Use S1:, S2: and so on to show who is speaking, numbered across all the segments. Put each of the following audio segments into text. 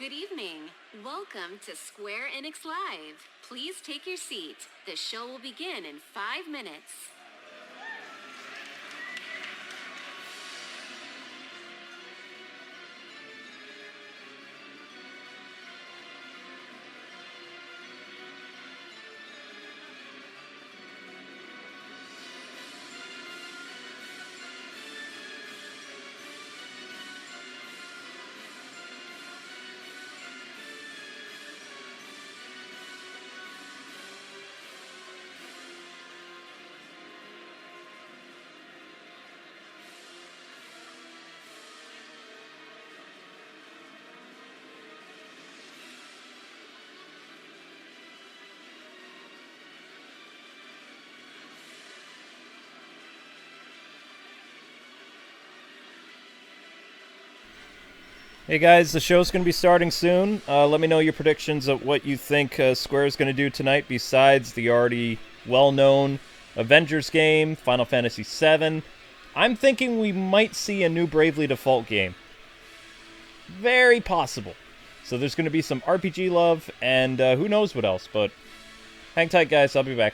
S1: Good evening. Welcome to Square-Enix Live. Please take your seat. The show will begin in 5 minutes.
S2: Hey guys, the show's going to be starting soon. Let me know your predictions of what you think Square is going to do tonight besides the already well-known Avengers game, Final Fantasy VII. I'm thinking we might see a new Bravely Default game. Very possible. So there's going to be some RPG love and who knows what else, but hang tight guys, I'll be back.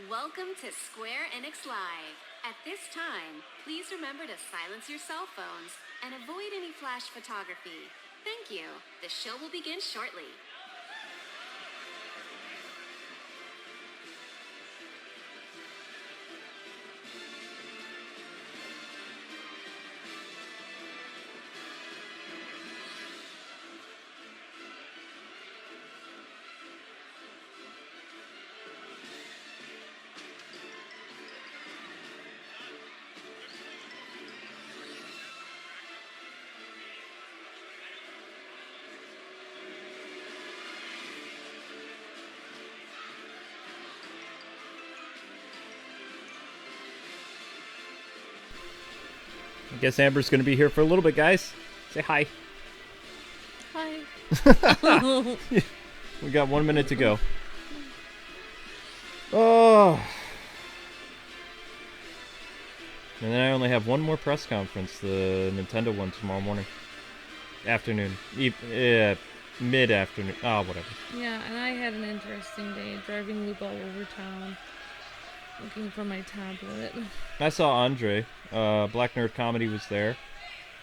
S1: Welcome to Square-Enix Live. At this time, please remember to silence your cell phones and avoid any flash photography. Thank you. The show will begin shortly.
S2: I guess Amber's going to be here for a little bit, guys. Say hi.
S3: Hi.
S2: We got 1 minute to go. Oh. And then I only have one more press conference, the Nintendo one tomorrow morning. Afternoon. Mid-afternoon. Oh, whatever.
S3: Yeah, and I had an interesting day driving Luke all over town, looking for my tablet.
S2: I saw Andre. Black Nerd Comedy was there.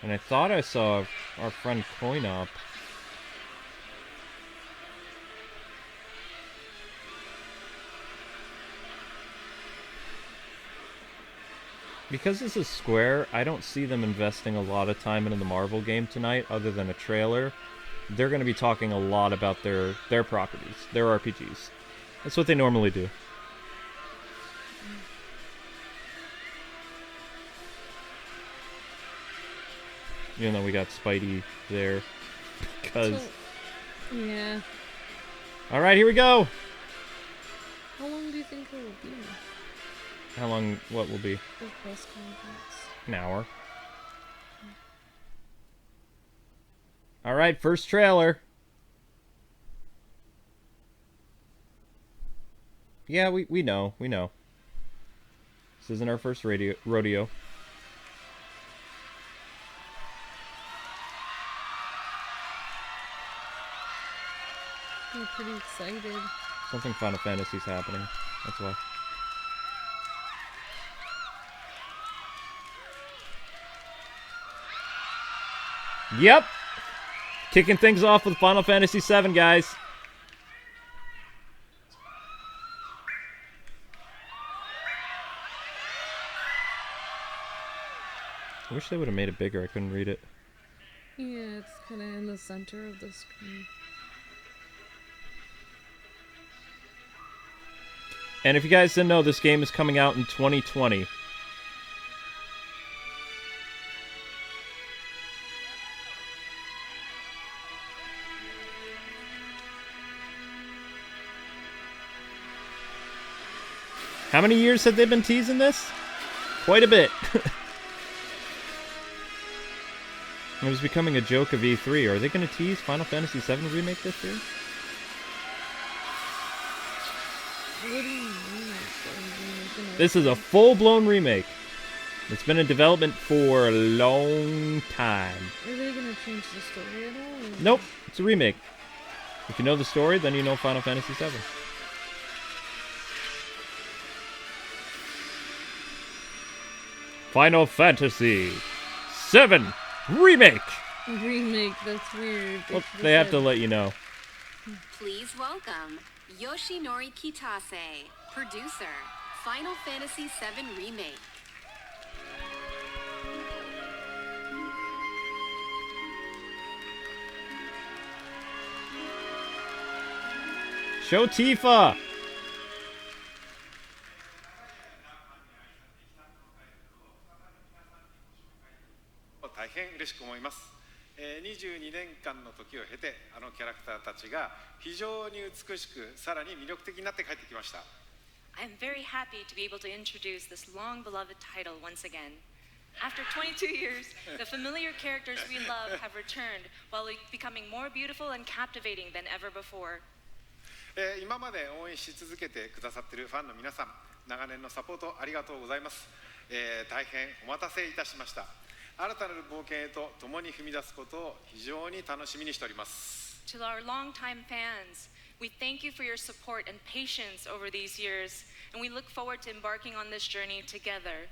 S2: And I thought I saw our friend Coinop. Because this is Square, I don't see them investing a lot of time into the Marvel game tonight, other than a trailer. They're going to be talking a lot about their properties, their RPGs. That's what they normally do. Even though we got Spidey there. Because...
S3: Yeah.
S2: Alright, here we go!
S3: How long do you think it will be?
S2: How long? What will be?
S3: The press conference.
S2: An hour. All right, first trailer. Yeah, we know. This isn't our first rodeo.
S3: I'm pretty excited.
S2: Something Final Fantasy's happening. That's why. Yep. Kicking things off with Final Fantasy VII, guys. I wish they would have made it bigger. I couldn't read it.
S3: Yeah, it's kind of in the center of the screen.
S2: And if you guys didn't know, this game is coming out in 2020. How many years have they been teasing this? Quite a bit. It was becoming a joke of E3. Are they going to tease Final Fantasy VII Remake this year?
S3: What do you mean?
S2: This is a full-blown remake. It's been in development for a long time.
S3: Are they going to change the story at all? Or?
S2: Nope, it's a remake. If you know the story, then you know Final Fantasy VII. Final Fantasy VII Remake!
S3: Remake, that's weird.
S2: Well, they have to let you know.
S1: Please welcome Yoshinori Kitase, producer, Final Fantasy VII Remake.
S2: Show Tifa!
S4: 大変嬉しく思います。22年間の時を経て、あのキャラクターたちが非常に美しく、さらに魅力的になって帰ってきました。
S5: I'm very happy to be able to introduce this long-beloved title once again. After 22 years, the familiar characters we love have returned while becoming more beautiful and captivating than ever before.
S4: 今まで応援し続けてくださっているファンの皆さん、長年のサポートありがとうございます。大変お待たせいたしました。新たなる冒険へと共に踏み出すことを非常に楽しみにしております。
S5: To our longtime fans, we thank you for your support and patience over these years, and we look forward to embarking on this journey together.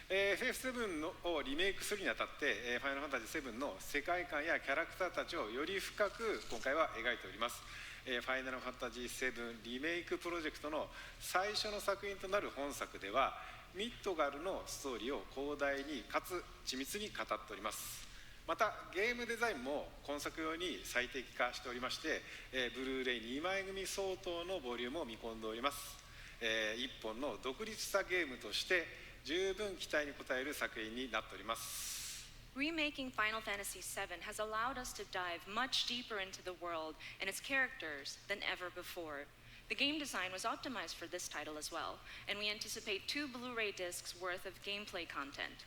S4: FF7 をリメイクするにあたって、ファイナルファンタジー7の世界観やキャラクターたちをより深く今回は描いております。ファイナルファンタジー7リメイクプロジェクトの最初の作品となる本作では、ミッドガルのストーリーを広大にかつ緻密に語っております。またゲームデザインも今作用に最適化しておりまして、ブルーレイ2枚組相当のボリュームを見込んでおります。一本の独立したゲームとして十分期待に応える作品になっております。
S5: Remaking Final Fantasy VII has allowed us to dive much deeper into the world and its characters than ever before. The game design was optimized for this title as well, and we anticipate 2 Blu-ray discs worth of gameplay content.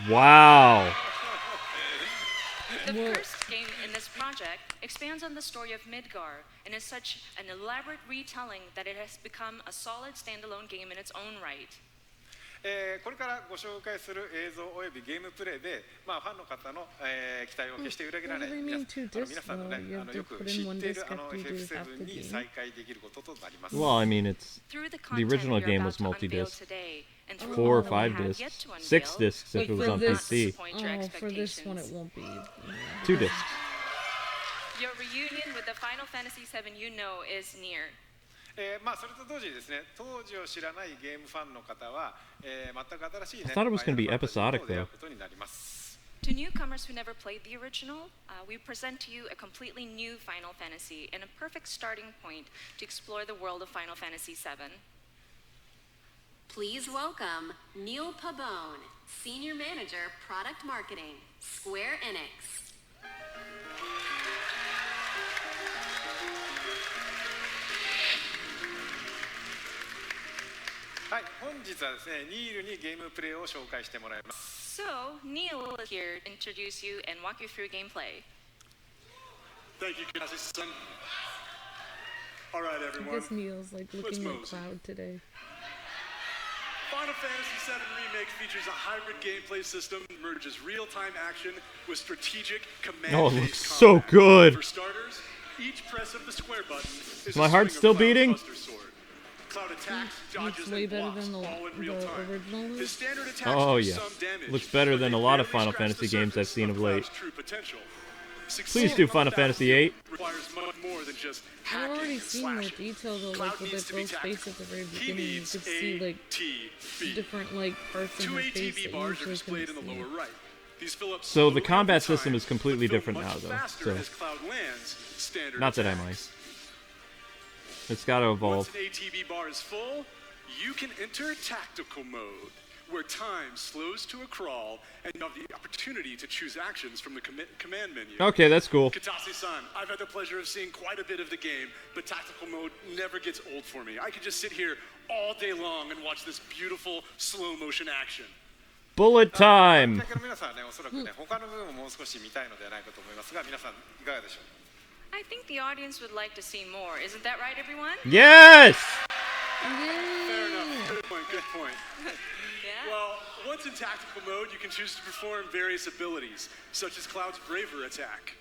S2: Wow!
S5: The first game in this project expands on the story of Midgar and is such an elaborate retelling that it has become a solid standalone game in its own right.
S4: これからご紹介する映像およびゲームプレイで、ファンの方の、期待を決して裏切らない皆さんのね、よく知っているFF7 に再会できることとなります。
S2: Well, I mean, it's the original game was multi-disc, 4 or 5 discs, 6 discs if it was on PC.
S3: Oh, for this one it won't be.
S2: 2 discs.
S5: Your reunion with the Final Fantasy VII you know is near.
S4: それと同時にですね、当時を知らないゲームファンの方は、全く新しいね、
S2: I thought it was going to be episodic,
S4: 出会
S2: though.
S4: うことになります。
S5: To newcomers who never played the original, we present to you a completely new Final Fantasy and a perfect starting point to explore the world of Final Fantasy VII.
S1: Please welcome Neil Pabone, Senior Manager, Product Marketing, Square-Enix.
S4: はい、本日はですね、ニールにゲームプレイを紹介してもらいます。
S5: So, Neil is here to introduce you and walk you through gameplay.
S6: Thank you, Cassie-san. All right,
S3: I
S6: everyone.
S3: guess Neil's like looking like Cloud today.
S6: Final Fantasy VII Remake features a hybrid gameplay system that merges real-time action with strategic command-based
S2: Oh, it looks so
S6: combat.
S2: good.
S6: For starters, each press of the square button is
S2: My
S6: a
S2: heart's
S6: swing
S2: still
S6: of Cloud's
S2: beating?
S6: Buster Sword. Cloud attacks, dodges,
S3: Looks way
S6: and
S3: better
S6: blocks
S3: than the
S6: all in real time.
S3: original.
S6: His standard attacks
S2: Oh,
S6: do
S2: yeah.
S6: some damage,
S2: Looks better
S6: but
S2: than
S6: they
S2: a lot of
S6: barely
S2: Final
S6: scratch
S2: Fantasy
S6: the
S2: games I've
S6: surface
S2: seen of late.
S6: Cloud's true potential.
S2: Please do Final Fantasy VIII.
S6: Requires much more than just
S3: I've
S6: hacking
S3: already
S6: and
S3: seen the
S6: slashing.
S3: detail though,
S6: Cloud
S3: like with
S6: needs
S3: the
S6: to be
S3: girl's face
S6: tactical.
S3: at the very
S6: He
S3: beginning. You
S6: needs
S3: could see like
S6: ATB.
S3: different like parts in
S6: Two
S3: her face
S6: ATB
S3: that you
S6: bars are
S3: usually
S6: displayed in
S3: couldn't
S6: the
S3: see.
S6: lower right. These fill up
S2: So the
S6: slowly
S2: combat
S6: over time,
S2: system is completely
S6: but fill
S2: different
S6: much
S2: now, though,
S6: faster
S2: so-
S6: as Cloud lands standard
S2: Not that I
S6: attacks.
S2: mind. It's gotta evolve.
S6: Once an ATB bar is full, you can enter tactical mode, where time slows to a crawl, and you have the opportunity to choose actions from the command menu.
S2: Okay, that's cool.
S6: Katase-san, I've had the pleasure of seeing quite a bit of the game, but tactical mode never gets old for me. I could just sit here all day long and watch this beautiful slow motion action.
S2: Bullet time!
S4: 観客の皆さんはね、おそらくね、他の部分ももう少し見たいのではないかと思いますが、皆さんいかがでしょう。
S5: I think the audience would like to see more. Isn't that right, everyone?
S2: Yes!
S6: Fair enough. Good point, good point.
S5: Yeah?
S6: Well, once in tactical mode, you can choose to perform various abilities, such as Cloud's Braver attack.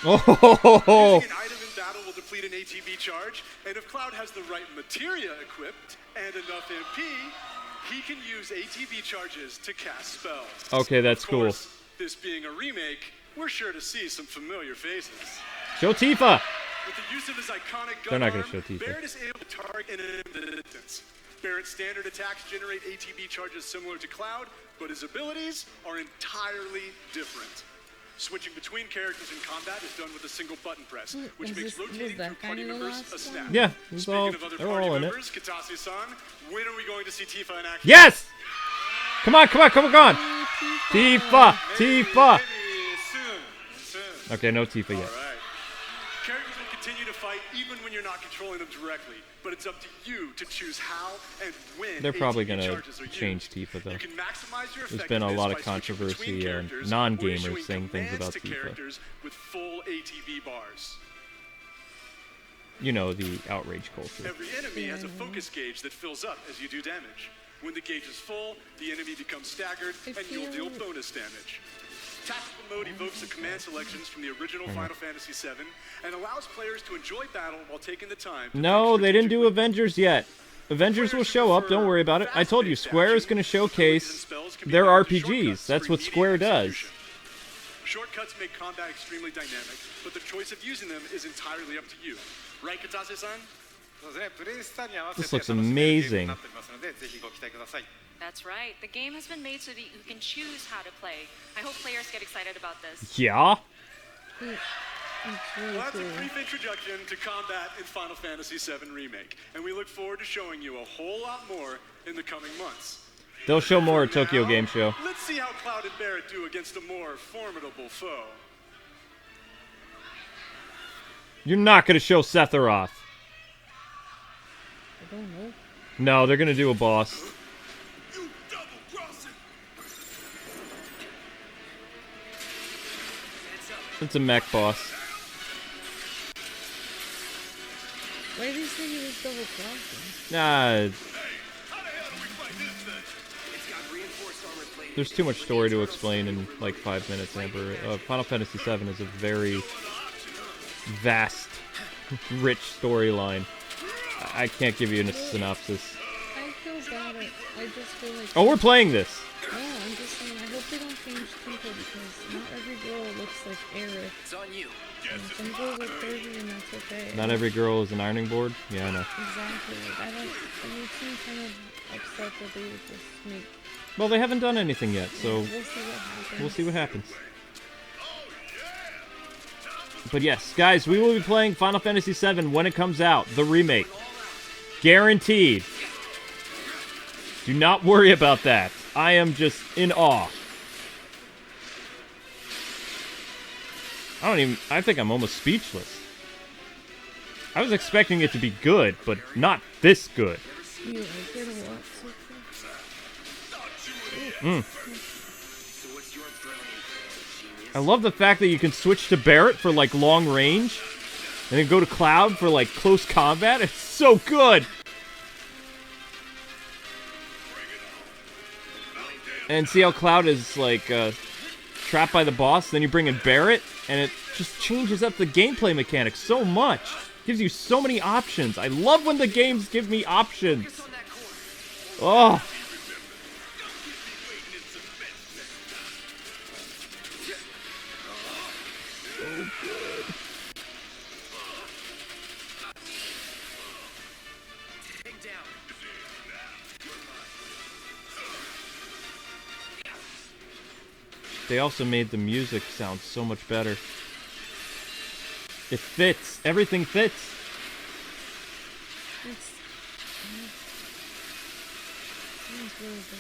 S2: Oh!
S6: Using an item in battle will deplete an ATB charge, and if Cloud has the right materia equipped and enough MP, he can use ATB charges to cast spells.
S2: Okay, that's
S6: Of
S2: cool.
S6: course, this being a remake, we're sure to see some familiar faces.
S2: Show Tifa!
S6: With the use of his iconic
S2: They're
S6: gun
S2: not gonna
S6: arm,
S2: show Tifa.
S6: Barrett is able to target enemies at a distance. Barrett's standard attacks generate ATB charges similar to Cloud, but his abilities are entirely different. Switching between characters in combat is done with a single button press, which
S3: Was
S6: makes
S3: this- was
S6: rotating
S3: that
S6: through party
S3: kind of the
S6: members
S3: last
S6: a snap.
S3: one?
S2: Yeah, it was
S6: Speaking
S2: all,
S6: of other
S2: they were
S6: party
S2: all in it.
S6: members, Katase-san, when are we going to see Tifa in action?
S2: Yes! Come on, come on, come on! Tifa! Tifa!
S4: Maybe soon.
S2: Okay, no Tifa yet.
S6: All right. Characters will continue to fight even when you're not controlling them directly, but it's up to you to choose how and when
S2: They're probably
S6: ATB
S2: gonna
S6: charges are
S2: change
S6: used.
S2: Tifa, though.
S6: You can maximize your
S2: There's been a
S6: effectiveness
S2: lot of
S6: by switching
S2: controversy
S6: between
S2: and
S6: characters
S2: non-gamers
S6: or issuing
S2: saying things
S6: commands
S2: about
S6: to
S2: Tifa.
S6: characters with full ATB bars.
S2: You know, the outrage culture.
S6: Every enemy has a focus gauge that fills up as you do damage. When the gauge is full, the enemy becomes staggered, and you'll deal bonus damage. Tactical mode evokes the command selections from the original Final Fantasy VII and allows players to enjoy battle while taking the time to
S2: No,
S6: think
S2: they didn't do
S6: strategically.
S2: Avengers yet. Avengers will show up, don't worry about it. I told you, Square is going to showcase their RPGs. That's what Square does.
S6: Shortcuts make combat extremely dynamic, but the choice of using them is entirely up to you. Right, Katase-san?
S4: そうですね、プレイスタイルに合わせて
S2: This looks
S4: 楽しめるゲーム
S2: amazing.
S4: になっておりますので、ぜひご期待ください。
S5: That's right. The game has been made so that you can choose how to play. I hope players get excited about this.
S2: Yeah?
S3: It's really
S6: Well, that's a
S3: cool.
S6: brief introduction to combat in Final Fantasy VII Remake, and we look forward to showing you a whole lot more in the coming months.
S2: They'll show more at Tokyo
S6: Now,
S2: Game Show.
S6: Let's see how Cloud and Barrett do against a more formidable foe.
S2: You're not going to show Sephiroth.
S3: I don't know.
S2: No, they're going to do a boss.
S6: You double-crossing!
S2: It's a mech boss.
S3: Why did he say he was double crossing?
S2: Nah,
S6: How the hell do we fight this thing?
S7: It's got reinforced armor plating.
S2: there's too much story to explain in like 5 minutes, Amber. Final Fantasy VII is a very vast, rich storyline. I can't give you a synopsis.
S3: I feel bad. I just feel like.
S2: Oh, we're playing this.
S3: Yeah, I'm just saying. I hope they don't change Tifa because not every girl looks like Aerith.
S7: It's on you.
S3: And some girls are curvy and that's okay.
S2: Not every girl is an ironing board. Yeah, I know.
S3: Exactly. Like, I don't. It makes me kind of upset that they would just make.
S2: Well, they haven't done anything yet, so
S3: We'll see what happens.
S2: we'll see what happens. But yes, guys, we will be playing Final Fantasy VII when it comes out, the remake. Guaranteed. Do not worry about that. I am just in awe. I think I'm almost speechless. I was expecting it to be good, but not this good.
S3: You like it a lot so far?
S7: So what's your brilliant genius?
S2: I love the fact that you can switch to Barrett for like long range, and then go to Cloud for like close combat. It's so good. And see how Cloud is like trapped by the boss. Then you bring in Barrett, and it just changes up the gameplay mechanics so much. Gives you so many options. I love when the games give me options. Oh. They also made the music sound so much better. It fits. Everything fits.
S3: Sounds really good.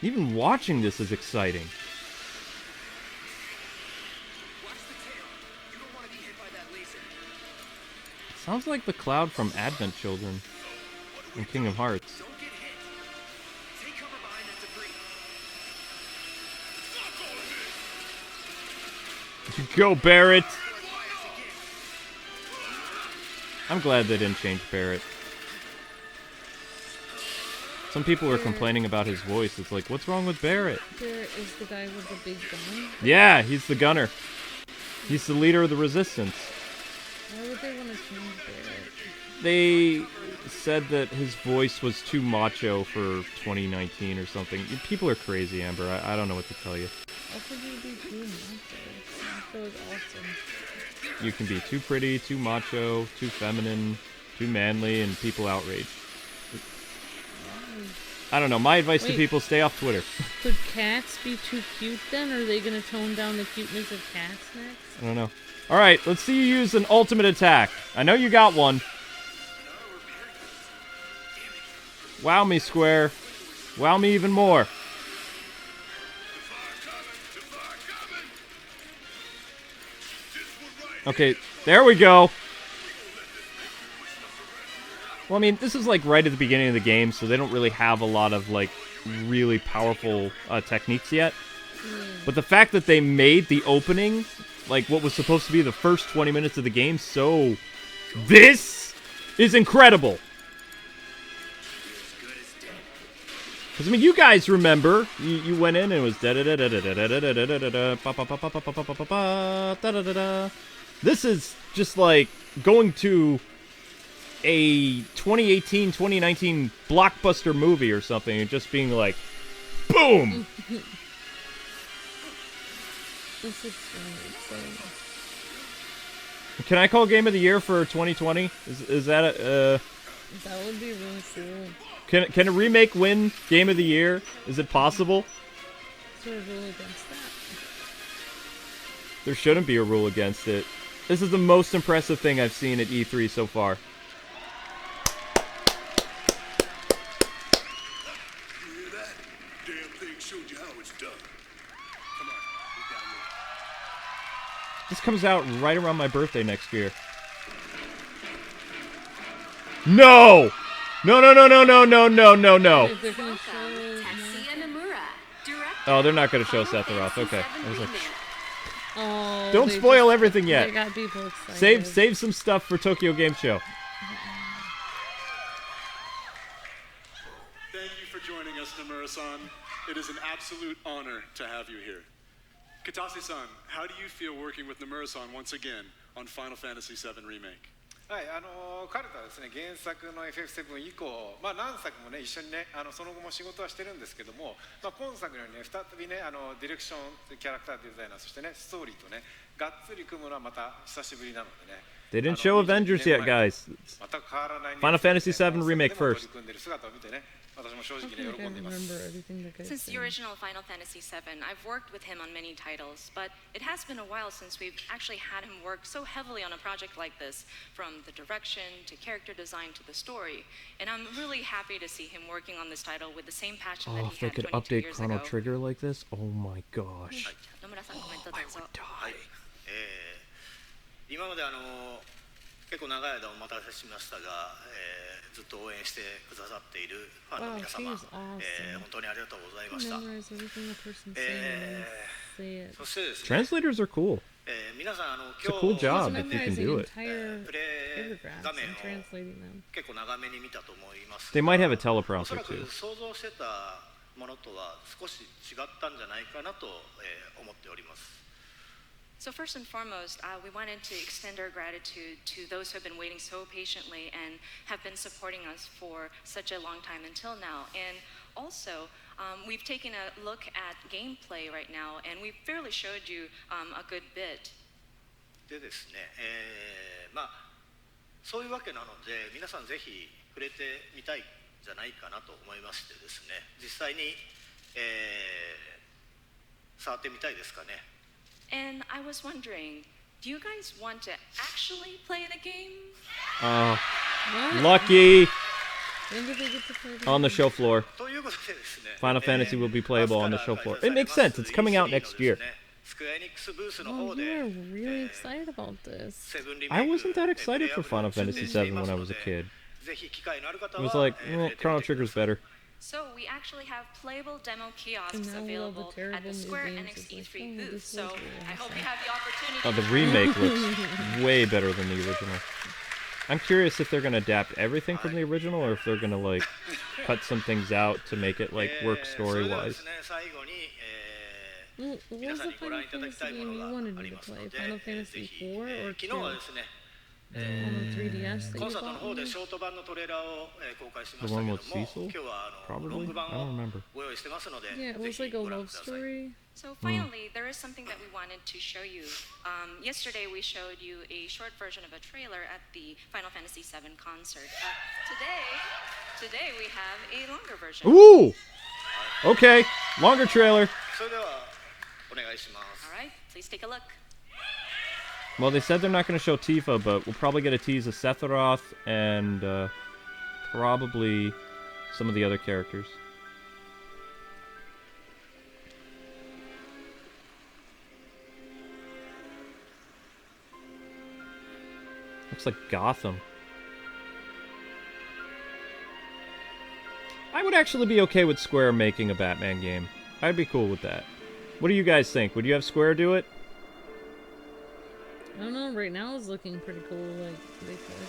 S2: Even watching this is exciting.
S7: Watch the tail. You don't want to be hit by that laser.
S2: Sounds like the Cloud from Advent Children in Kingdom Hearts.
S7: Don't get hit. Take cover behind that debris.
S2: You go, Barrett! I'm glad they didn't change Barrett. Some people are complaining about his voice. It's like, what's wrong with Barrett?
S3: There is the guy with the big gun.
S2: Yeah, he's the gunner. He's the leader of the resistance.
S3: Why would they want to change Barrett?
S2: They said that his voice was too macho for 2019 or something. People are crazy, Amber. I don't know what to tell you.
S3: How could you be too macho? Macho is awesome.
S2: You can be too pretty, too macho, too feminine, too manly, and people outrage. I don't know. My advice to people, stay off Twitter.
S3: Could cats be too cute then? Are they going to tone down the cuteness of cats next?
S2: I don't know. Alright, let's see you use an ultimate attack. I know you got one. Wow me, Square. Wow me even more. Okay, there we go. Well, I mean, this is like right at the beginning of the game, so they don't really have a lot of like really powerful techniques yet. But the fact that they made the opening, like what was supposed to be the first 20 minutes of the game, so this is incredible. Because, I mean, you guys remember, you went in and it was This is just like going to a 2018, 2019 blockbuster movie or something and just being like, boom!
S3: This is really exciting.
S2: Can I call Game of the Year for 2020? Is that a,
S3: That would be really cool.
S2: Can a remake win Game of the Year? Is it possible?
S3: Is there a rule against that?
S2: There shouldn't be a rule against it. This is the most impressive thing I've seen at E3 so far.
S6: You hear that? Damn thing showed you how it's done. Come on, get down there.
S2: This comes out right around my birthday next year. No! No, no, no, no, no, no, no, no, no.
S3: If they're gonna show...
S1: Tetsuya Nomura, director
S2: Oh, they're not going to show
S1: Final
S2: Sephiroth.
S1: Fantasy
S2: Okay.
S1: VII
S2: I was like,
S1: Remake.
S3: Oh,
S2: don't
S3: they
S2: spoil
S3: just-
S2: everything
S3: They
S2: yet.
S3: got people excited.
S2: Save some stuff for Tokyo Game Show.
S6: Thank you for joining us, Nomura-san. It is an absolute honor to have you here. Katase-san, how do you feel working with Nomura-san once again on Final Fantasy VII Remake?
S4: はい、彼とはですね、原作の FF7 以降、何作もね、一緒にね、その後も仕事はしてるんですけども、今作のようにね、再びね、ディレクション、キャラクターデザイナー、そしてね、ストーリーとね、がっつり組むのはまた久しぶりなのでね。
S2: They didn't show Avengers yet, guys.
S4: 全く変わらないね
S2: Final Fantasy VII Remake
S4: 取
S2: first.
S4: り組んでる姿を見てね、私も正
S3: I
S4: 直
S3: feel
S4: ね、
S3: like I
S4: 喜んでいます
S3: remember。everything that guy's
S5: Since the
S3: saying.
S5: original Final Fantasy VII, I've worked with him on many titles, but it has been a while since we've actually had him work so heavily on a project like this, from the direction to character design to the story. And I'm really happy to see him working on this title with the same passion that
S2: Oh,
S5: he
S2: if they
S5: had
S2: could
S5: 22
S2: update
S5: years
S2: Chrono
S5: ago.
S2: Trigger like this, oh my gosh.
S5: 野村さんコメントどうぞ。
S8: 今まで
S7: 結構長い間お待たせしましたが、ずっと応援してくださっているファンの皆様、
S3: Wow, she's awesome.
S7: 本当にありがとうございました。
S3: Memorize everything the person's saying and say it.
S7: そしてですね、
S2: Translators are cool.
S7: 皆さん
S2: It's a
S7: 今
S2: cool
S7: 日
S2: job if you can
S3: Memorizing
S2: do it.
S3: entire
S7: プレイ
S3: paragraphs
S7: 画面
S3: and
S7: を
S3: translating them.
S7: 結構長めに見たと思います。
S2: They might have a
S7: おそ
S2: teleprompter
S7: らく
S2: too.
S7: 想像してたものとは少し違ったんじゃないかなと思っております。
S5: So first and foremost, we wanted to extend our gratitude to those who have been waiting so patiently and have been supporting us for such a long time until now. And also, we've taken a look at gameplay right now, and we've fairly showed you a good bit.
S7: でですね、まあそういうわけなので皆さんぜひ触れてみたいんじゃないかなと思いましてですね、実際に、触ってみたいですかね。
S5: And I was wondering, do you guys want to actually play the game?
S2: Oh,
S3: What?
S2: lucky!
S3: When do they get to play the
S2: On the
S3: game?
S2: show floor.
S7: ということでですね、
S2: Final Fantasy will be playable on the show floor. It makes sense. It's coming out next year.
S7: スクエアエニックスブースの
S3: Oh,
S7: 方
S3: you
S7: で
S3: are really excited about this.
S7: セブンリメイク
S2: I wasn't that excited
S7: プレイ
S2: for
S7: ヤブル
S2: Final
S7: を出展
S2: Fantasy
S7: してい
S2: VII
S7: ます
S2: when I
S7: の
S2: was
S7: で
S2: a kid.
S7: ぜひ機会のある方
S2: It
S7: は
S2: was like,
S7: 触れてみて
S2: Chrono
S7: ください。
S2: Trigger's better.
S5: So we actually have playable demo kiosks
S3: And now all
S5: available
S3: the terrible
S5: at the
S3: new
S5: Square-Enix
S3: games is like,
S5: E3
S3: oh,
S5: booth.
S3: this
S5: So
S3: was really
S5: I hope
S3: awesome.
S5: you have the opportunity.
S2: Oh, the remake looks way better than the original. I'm curious if they're gonna adapt everything from the original or if they're gonna like cut some things out to make it like work
S7: それではで
S2: story-wise.
S7: すね、最後に、
S3: Well, what
S7: 皆
S3: was
S7: さん
S3: the
S7: にご覧
S3: Final
S7: いただき
S3: Fantasy
S7: たいも
S3: game
S7: の
S3: you
S7: が
S3: wanted
S7: あ
S3: me
S7: り
S3: to
S7: ますの
S3: play?
S7: で、
S3: Final
S7: ぜ
S3: Fantasy
S7: ひ、
S3: 4 or
S7: 昨日は
S3: 2?
S7: ですね、
S3: On the 3DS that
S7: コン
S3: you
S7: サートの
S3: bought
S7: 方で
S3: me?
S7: ショート版のトレーラーを公開しま
S2: The
S7: したけ
S2: one
S7: ども、
S2: with Cecil?
S7: 今日はロ
S2: Probably?
S7: ング版
S2: I don't
S7: を
S2: remember.
S7: ご用意してますので、
S3: Yeah, it
S7: ぜ
S3: was
S7: ひ
S3: like a
S7: ご覧
S3: love
S7: ください。
S3: story.
S5: So finally, there is something that we wanted to show you. Yesterday, we showed you a short version of a trailer at the Final Fantasy VII concert. Today we have a longer version.
S2: Ooh! Okay, longer trailer.
S7: それではお願いします。
S5: All right, please take a look.
S2: Well, they said they're not going to show Tifa, but we'll probably get a tease of Sephiroth and probably some of the other characters. Looks like Gotham. I would actually be okay with Square making a Batman game. I'd be cool with that. What do you guys think? Would you have Square do it?
S3: I don't know, right now it's looking pretty cool, like they said.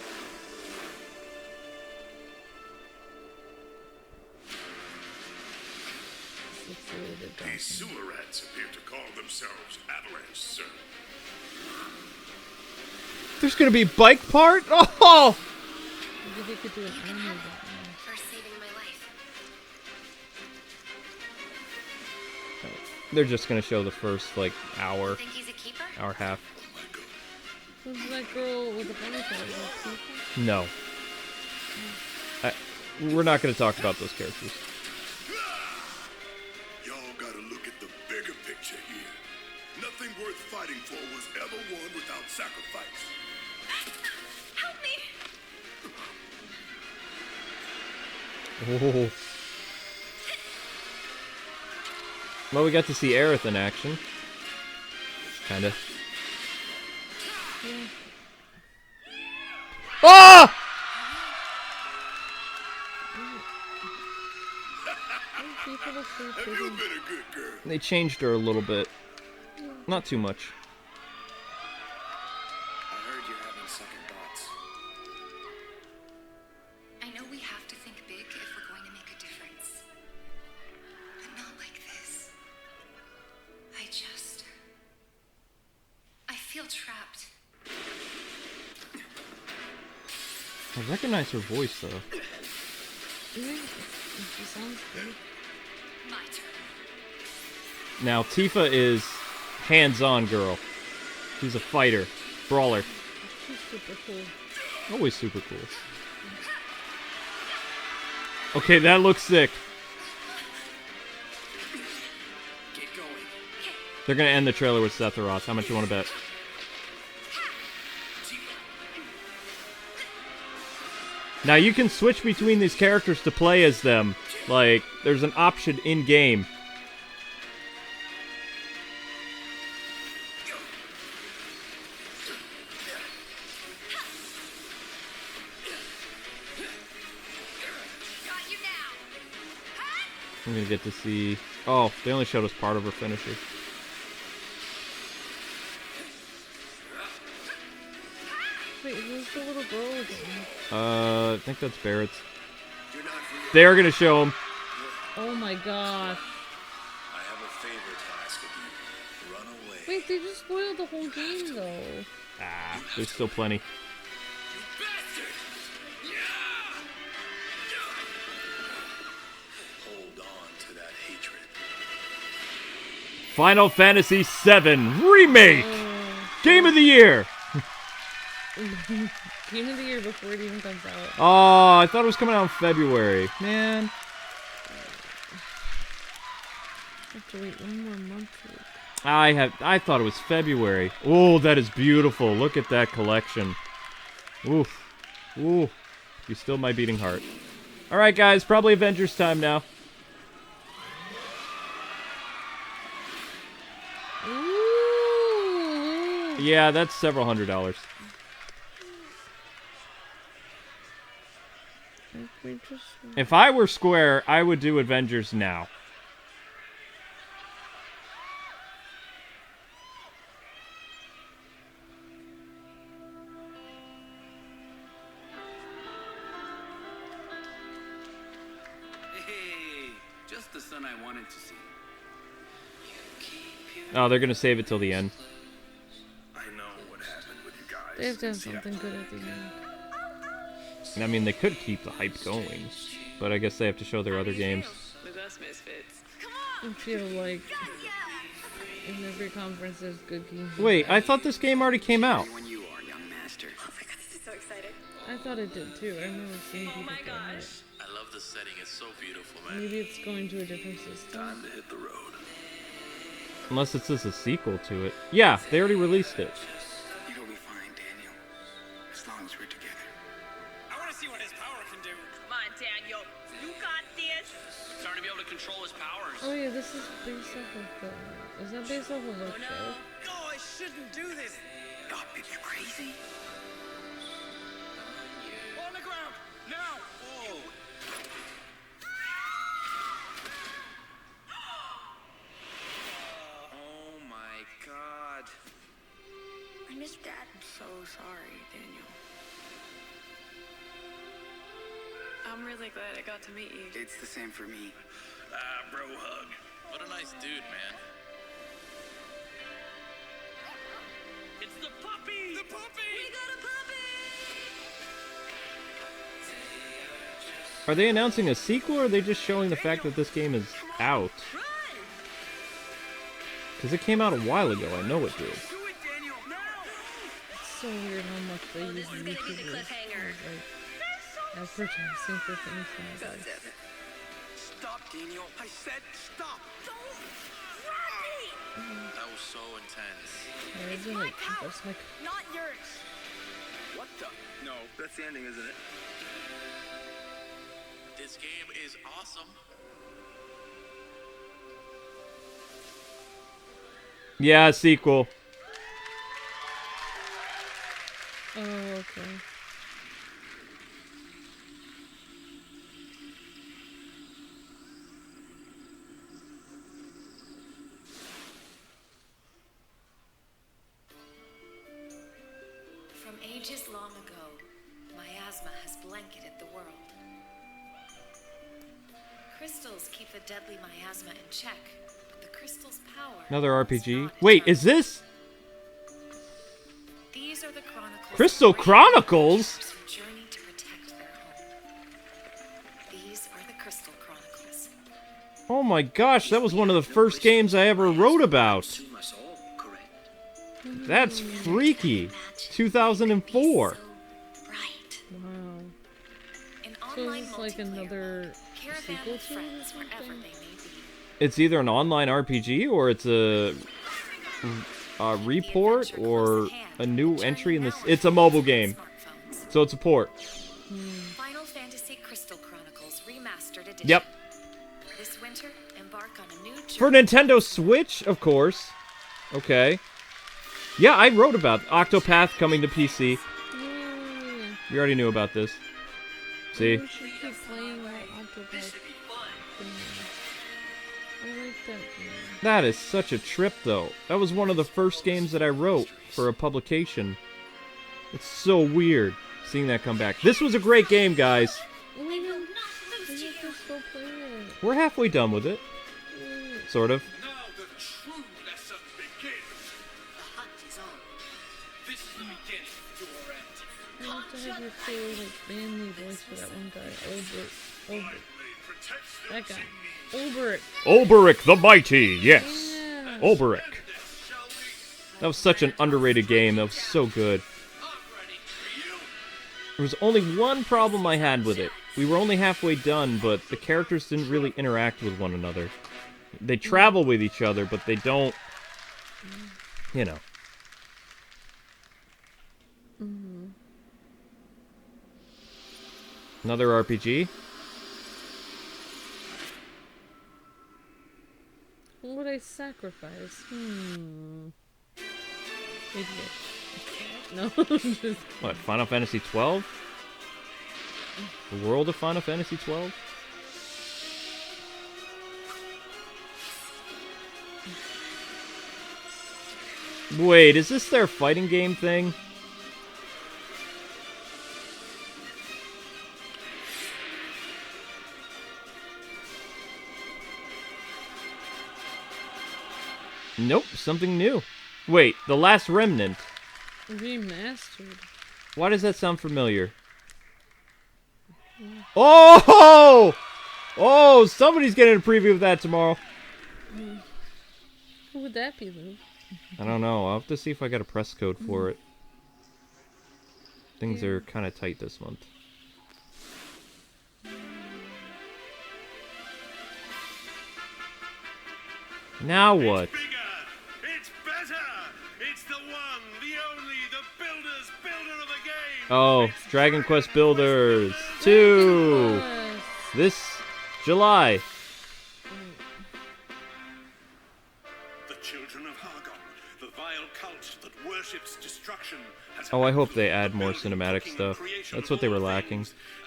S3: This looks a little bit dark.
S8: These sewer rats appear to call themselves Avalanche, sir.
S2: There's gonna be bike part? Oh!
S3: Maybe they could do an anime Batman.
S1: For saving my life.
S2: They're just gonna show the first, like, hour,
S1: Think he's a keeper?
S2: hour half.
S3: Who's that girl with the ponytail? Is that Tifa?
S2: No. We're not gonna talk about those characters.
S8: Y'all gotta look at the bigger picture here. Nothing worth fighting for was ever won without sacrifice.
S1: Help me!
S2: Oh. Well, we got to see Aerith in action. Kinda.
S3: Yeah.
S2: Ah!
S3: Tifa looks so
S8: Have
S3: pretty.
S8: you been a good girl?
S2: They changed her a little bit. Not too much.
S7: I heard you're having second thoughts.
S1: I know we have to think big if we're going to make a difference. But not like this. I feel trapped.
S2: I recognize her voice, though.
S3: Yeah, she sounds good.
S1: My turn.
S2: Now, Tifa is hands-on girl. She's a fighter. Brawler.
S3: She's super cool.
S2: Always super cool. Okay, that looks sick.
S7: Get going.
S2: They're gonna end the trailer with Sephiroth. How much you want to bet? Now you can switch between these characters to play as them. Like, there's an option in-game. I'm gonna get to see... Oh, they only showed us part of her finisher.
S3: Wait, who's the little girl again?
S2: I think that's Barrett's. They're gonna show him.
S3: Oh my gosh.
S8: I have a favor to ask of you. Run away.
S3: Wait, they just spoiled the whole game though.
S2: Ah, there's still plenty.
S8: Hold on to that hatred.
S2: Final Fantasy VII Remake! Game of the Year!
S3: Game of the year before it even comes out.
S2: Oh, I thought it was coming out in February. Man.
S3: I have to wait one more month.
S2: I thought it was February. Oh, that is beautiful. Look at that collection. Oof. Ooh. You still my beating heart. Alright, guys. Probably Avengers time now.
S3: Ooh.
S2: Yeah, that's several $100s. If I were Square, I would do Avengers now.
S9: Hey, just the son I wanted to see.
S2: Oh, they're gonna save it till the end.
S8: I know what happened with you guys.
S3: They have to have something good at the end.
S2: I mean, they could keep the hype going, but I guess they have to show their other games.
S10: With us misfits.
S3: I feel like in every conference there's good games.
S2: Wait, I thought this game already came out.
S10: When you are, young master.
S1: Oh my god, this is so exciting.
S3: I thought it did too. I remember seeing people play it.
S8: I love the setting. It's so beautiful, man.
S3: Maybe it's going to a different system.
S8: Time to hit the road.
S2: Unless it's just a sequel to it. Yeah, they already released it.
S9: You'll be fine, Daniel. As long as we're together. I want to see what his power can do.
S10: Come on, Daniel. You got this.
S9: Starting to be able to control his powers.
S3: Oh yeah, this is based off of the... Is that based off of a show?
S9: No, I shouldn't do this. God, babe, you crazy? On the ground, now. Whoa. Oh my God.
S10: I miss Dad. I'm so sorry, Daniel. I'm really glad I got to meet you.
S9: It's the same for me.
S8: Bro hug. What a nice dude, man.
S9: It's the puppy! The puppy! We got a puppy!
S2: Are they announcing a sequel, or are they just showing the fact that this game is out? Because it came out a while ago, I know it did.
S9: Do it, Daniel, now!
S3: It's so weird how much they use YouTubers as, advertising for things nowadays.
S9: Stop, Daniel. I said stop.
S8: That was so intense.
S3: Yeah, isn't it? That's like...
S10: Not yours.
S9: What the? No, that's the ending, isn't it?
S8: This game is awesome.
S2: Yeah, sequel.
S3: Oh, okay.
S1: From ages long ago, miasma has blanketed the world. Crystals keep the deadly miasma in check, but the crystal's power...
S2: Another
S1: is
S2: RPG.
S1: not
S2: Wait,
S1: eternal.
S2: is this
S1: These are the Chronicles...
S2: Crystal
S1: of brave
S2: Chronicles?
S1: warriors who journey to protect their home. These are the Crystal Chronicles.
S2: Oh my gosh, that was one of the first games I ever wrote about.
S9: Assume us all, correct?
S2: That's freaky. 2004.
S1: Right.
S3: Wow.
S1: In
S3: So
S1: online
S3: is this like
S1: multiplayer
S3: another
S1: mode, caravan
S3: sequel
S1: with
S3: to it or
S1: friends wherever
S3: something?
S1: they may be.
S2: It's either an online RPG or it's a report or a new entry in this. It's a mobile game, so it's a port.
S1: Final Fantasy Crystal Chronicles Remastered Edition.
S2: Yep.
S1: This winter, embark on a new
S2: For
S1: journey.
S2: Nintendo Switch, of course. Okay. Yeah, I wrote about Octopath coming to PC.
S3: Yay.
S2: We already knew about this. See?
S3: We should keep playing that Octopath thing. I like that game.
S2: That is such a trip, though. That was one of the first games that I wrote for a publication. It's so weird seeing that come back. This was a great game, guys. We're halfway done with it. Sort of.
S8: Now the true lesson begins.
S9: The hunt is on.
S8: This is the beginning of your end.
S3: I have to have your full, like, manly voice for that one guy. Ulbrich. That guy. Ulbrich.
S2: Ulbrich the Mighty, yes.
S3: Yeah.
S2: Ulbrich. That was such an underrated game. That was so good. There was only one problem I had with it. We were only halfway done, but the characters didn't really interact with one another. They travel with each other, but they don't, you know. Another RPG?
S3: What would I sacrifice? Maybe no, just...
S2: What, Final Fantasy 12? The world of Final Fantasy 12? Wait, is this their fighting game thing? Nope, something new. Wait, The Last Remnant.
S3: Remastered.
S2: Why does that sound familiar? Oh! Oh, somebody's getting a preview of that tomorrow.
S3: Who would that be, Luke?
S2: I don't know. I'll have to see if I got a press code for it. Things are kind of tight this month. Now what?
S6: It's bigger! It's better! It's the one, the only, the builder's builder of the game!
S2: Oh, Dragon Quest Builders 2! This July.
S6: The children of Hargon, the vile cult that worships destruction, has
S2: Oh, I hope they add more cinematic stuff. That's what they were lacking.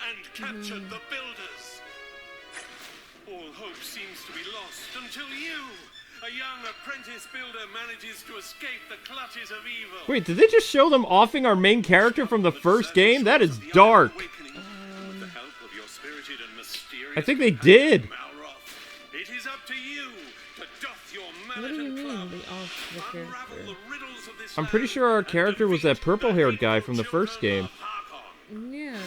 S6: and captured the builders. All hope seems to be lost until you, a young apprentice builder, manages to escape the clutches of evil.
S2: Wait, did they just show them offing our main character from the first game? That is dark.
S6: With the help of your spirited and mysterious
S2: I think they did.
S6: Malroth, it is up to you to doff your
S3: What do you
S6: mallet and
S3: mean,
S6: club,
S3: the off the
S6: unravel
S3: character?
S6: the riddles of this
S2: I'm pretty sure our character was that purple-haired guy from the first game.
S3: Yeah.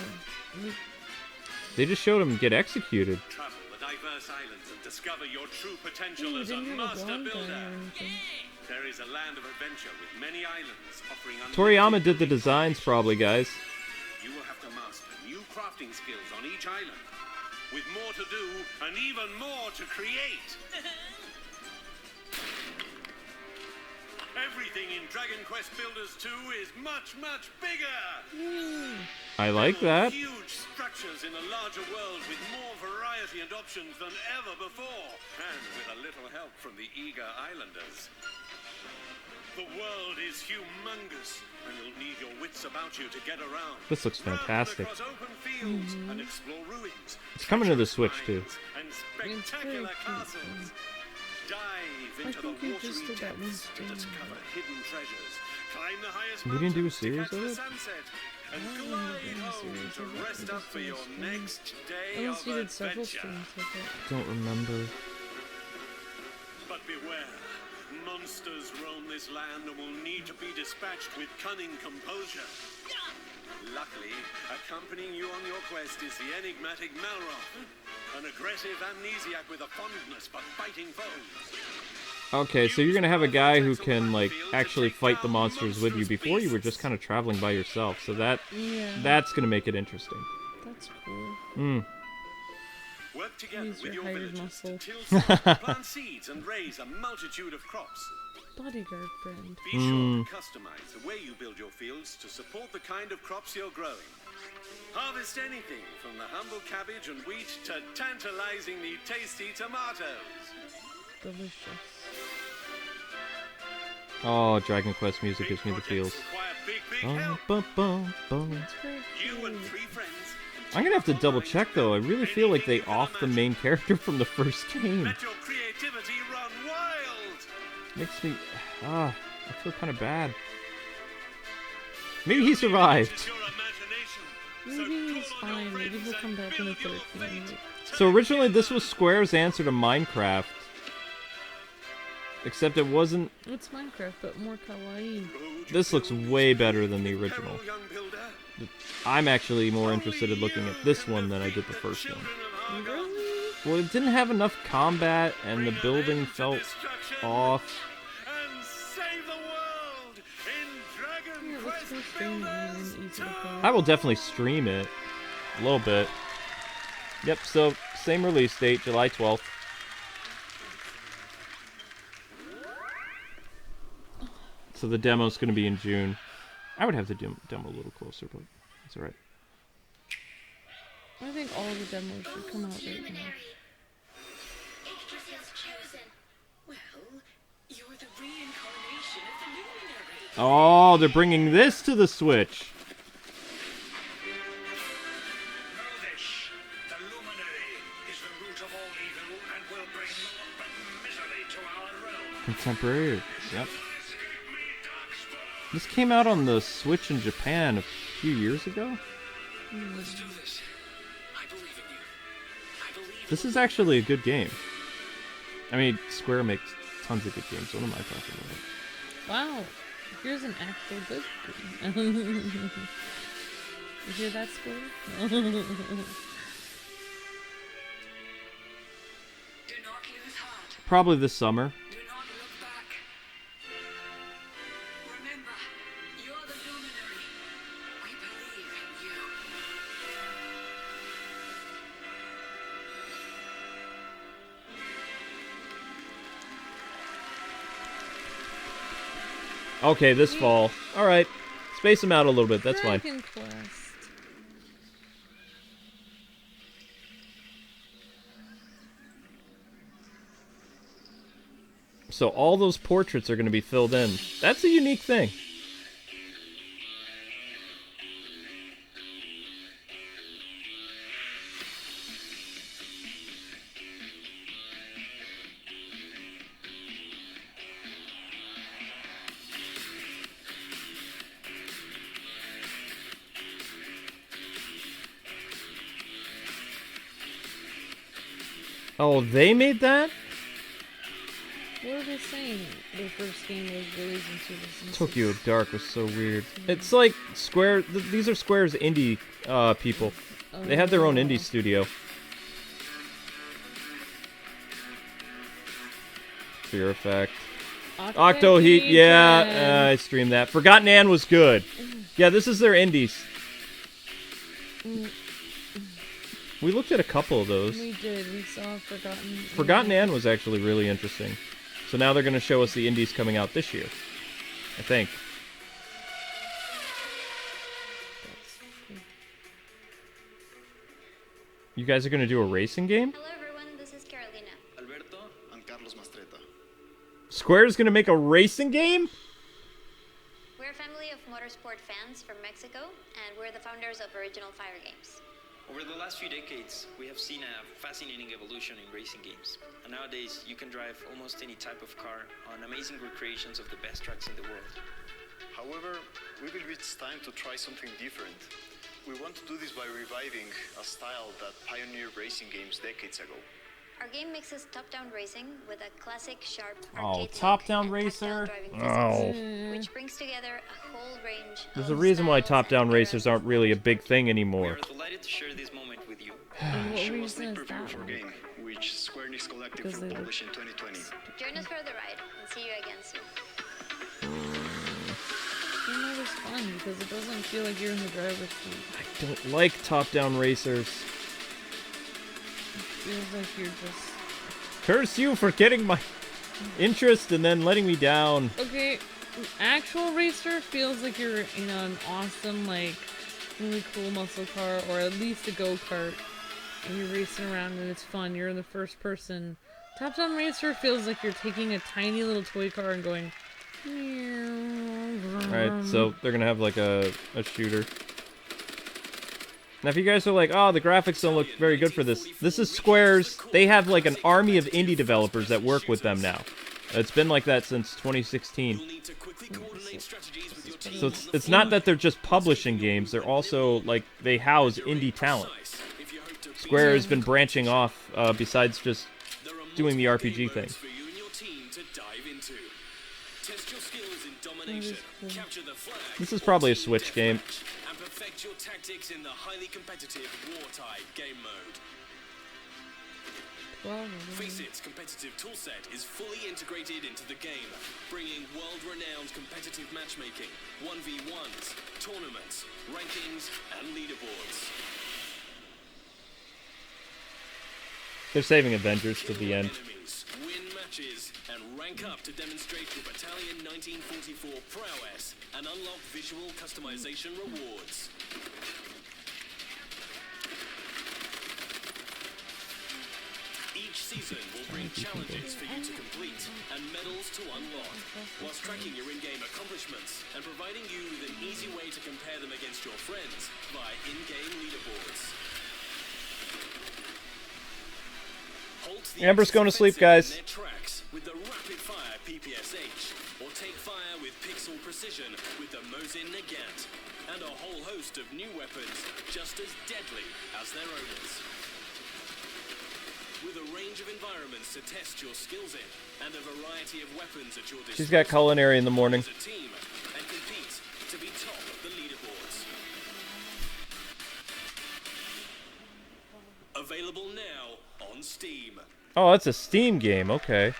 S2: They just showed him get executed.
S6: Travel the diverse islands and discover your true potential
S3: Ooh,
S6: as a
S3: didn't have a
S6: master
S3: blonde guy
S6: builder.
S3: or anything.
S6: There is a land of adventure with many islands offering
S2: Toriyama did the designs probably, guys.
S6: You will have to master new crafting skills on each island, with more to do and even more to create. Everything in Dragon Quest Builders 2 is much, much bigger.
S2: I like that.
S6: Huge structures in a larger world with more variety and options than ever before, and with a little help from the eager islanders. The world is humongous, and you'll need your wits about you to get around.
S2: This looks fantastic.
S6: Run across open fields and explore ruins.
S2: It's coming to the Switch too.
S6: And spectacular castles. Dive into the
S3: think you just
S6: watery
S3: did that
S6: depths
S3: once,
S6: to
S3: didn't you?
S6: discover hidden treasures. Climb the highest
S2: We didn't do a
S6: mountains to
S2: series
S6: catch
S2: of
S6: the
S2: it?
S6: sunset. And
S3: I don't
S6: glide
S3: remember doing a
S6: home
S3: series
S6: to
S3: of it.
S6: rest
S3: I
S6: up
S3: just
S6: for
S3: did a
S6: your
S3: stream.
S6: next day
S3: Unless
S6: of
S3: you did several
S6: adventure.
S3: streams with it.
S2: Don't remember.
S6: But beware, monsters roam this land and will need to be dispatched with cunning composure. Luckily, accompanying you on your quest is the enigmatic Malroth, an aggressive amnesiac with a fondness for fighting foes.
S2: Okay, so you're gonna have a guy who can like actually fight the monsters with you. Before you were just kind of traveling by yourself, so that's gonna make it interesting.
S3: That's cool.
S6: Work together
S3: Use
S6: with
S3: your
S6: your
S3: hired
S6: villagers
S3: muscle.
S6: to till soil, plant seeds, and raise a multitude of crops.
S3: Bodyguard friend.
S6: Be sure to customize the way you build your fields to support the kind of crops you're growing. Harvest anything from the humble cabbage and wheat to tantalizingly tasty tomatoes.
S3: Delicious.
S2: Oh, Dragon Quest music gives me the feels.
S6: Require big
S2: Bum,
S6: help.
S2: bum, bum, bum.
S3: That's very
S6: You and
S3: cute.
S6: 3 friends can
S2: I'm gonna have to double check though. I really feel like they offed the main character from the first game.
S6: Let your creativity run wild.
S2: Makes me, I feel kind of bad. Maybe he survived.
S3: Maybe he's fine. Maybe he'll come back in the third game.
S2: So originally this was Square's answer to Minecraft. Except it wasn't...
S3: It's Minecraft, but more kawaii.
S2: This looks way better than the original. I'm actually more interested in looking at this one than I did the first one.
S3: Really?
S2: Well, it didn't have enough combat, and the building felt off.
S3: Yeah, let's go stream it and easy to play.
S2: I will definitely stream it. A little bit. Yep, so same release date, July 12th. So the demo's going to be in June. I would have the demo a little closer, but it's alright.
S3: I think all the demos should come out right now.
S2: Oh, they're bringing this to the Switch. Contemporary, yep. This came out on the Switch in Japan a few years ago.
S9: Let's do this. I believe in you. I believe
S2: This is actually a good game. I mean, Square makes tons of good games. What am I talking about?
S3: Wow, here's an actual good game. You hear that, Square?
S9: Do not lose heart.
S2: Probably this summer.
S9: Do not look back. Remember, you're the luminary. We believe in you.
S2: Okay, this fall. Alright. Space them out a little bit, that's fine.
S3: Dragon Quest.
S2: So all those portraits are going to be filled in. That's a unique thing. Oh, they made that?
S3: What are they saying? The first game was released in 2006.
S2: Tokyo Dark was so weird. It's like Square... these are Square's indie people. They have their own indie studio. Fear Effect. Octo Heat, yeah, I streamed that. Forgotten Anne was good. Yeah, this is their indies. We looked at a couple of those.
S3: We did. We saw Forgotten.
S2: Forgotten Anne was actually really interesting. So now they're going to show us the indies coming out this year. I think. You guys are going to do a racing game?
S11: Hello everyone, this is Carolina.
S12: Alberto, I'm Carlos Mastreta.
S2: Square's going to make a racing game?
S11: We're a family of motorsport fans from Mexico, and we're the founders of Original Fire Games.
S13: Over the last few decades, we have seen a fascinating evolution in racing games. And nowadays, you can drive almost any type of car on amazing recreations of the best tracks in the world.
S12: However, we believe it's time to try something different. We want to do this by reviving a style that pioneered racing games decades ago.
S11: Our game mixes top-down racing with a classic, sharp
S2: Oh,
S11: arcade
S2: top-down
S11: look and
S2: racer?
S11: tactile driving
S2: Oh.
S11: physics, which brings together a whole range
S2: There's a
S11: of
S2: reason why
S11: styles
S2: top-down
S11: and
S2: racers aren't really a big thing anymore.
S13: We're delighted to share this moment with you.
S12: Show us the preview for game, which Square-Enix Collective will publish in 2020.
S11: Join us for the ride, and see you again soon.
S3: Game mode is fun because it doesn't feel like you're in the driver's seat.
S2: I don't like top-down racers.
S3: It feels like you're just...
S2: Curse you for getting my interest and then letting me down.
S3: Okay, actual racer feels like you're in an awesome, like, really cool muscle car, or at least a go-kart, and you're racing around and it's fun. You're in the first person. Top-down racer feels like you're taking a tiny little toy car and going...
S2: Alright, so they're gonna have like a shooter. Now, if you guys are like, oh, the graphics don't look very good for this, this is Square's. They have like an army of indie developers that work with them now. It's been like that since 2016. So it's not that they're just publishing games, they're also, like, they house indie talent. Square has been branching off, besides just doing the RPG thing. This is probably a Switch game.
S14: And perfect your tactics in the highly competitive Wartime game mode. Faceit's competitive toolset is fully integrated into the game, bringing world-renowned competitive matchmaking, 1v1s, tournaments, rankings, and leaderboards.
S2: They're saving Avengers to the end.
S14: Win matches and rank up to demonstrate your Battalion 1944 prowess and unlock visual customization rewards. Each season will bring challenges for you to complete and medals to unlock, whilst tracking your in-game accomplishments and providing you with an easy way to compare them against your friends via in-game leaderboards.
S2: Amber's going to sleep, guys.
S14: With the rapid-fire PPSH, or take fire with pixel precision with the Mosin Nagant, and a whole host of new weapons just as deadly as their owners. With a range of environments to test your skills in, and a variety of weapons at your disposal.
S2: She's got culinary in the morning.
S14: As a team, and compete to be top of the leaderboards. Available now on Steam.
S2: Oh, that's a Steam game, okay.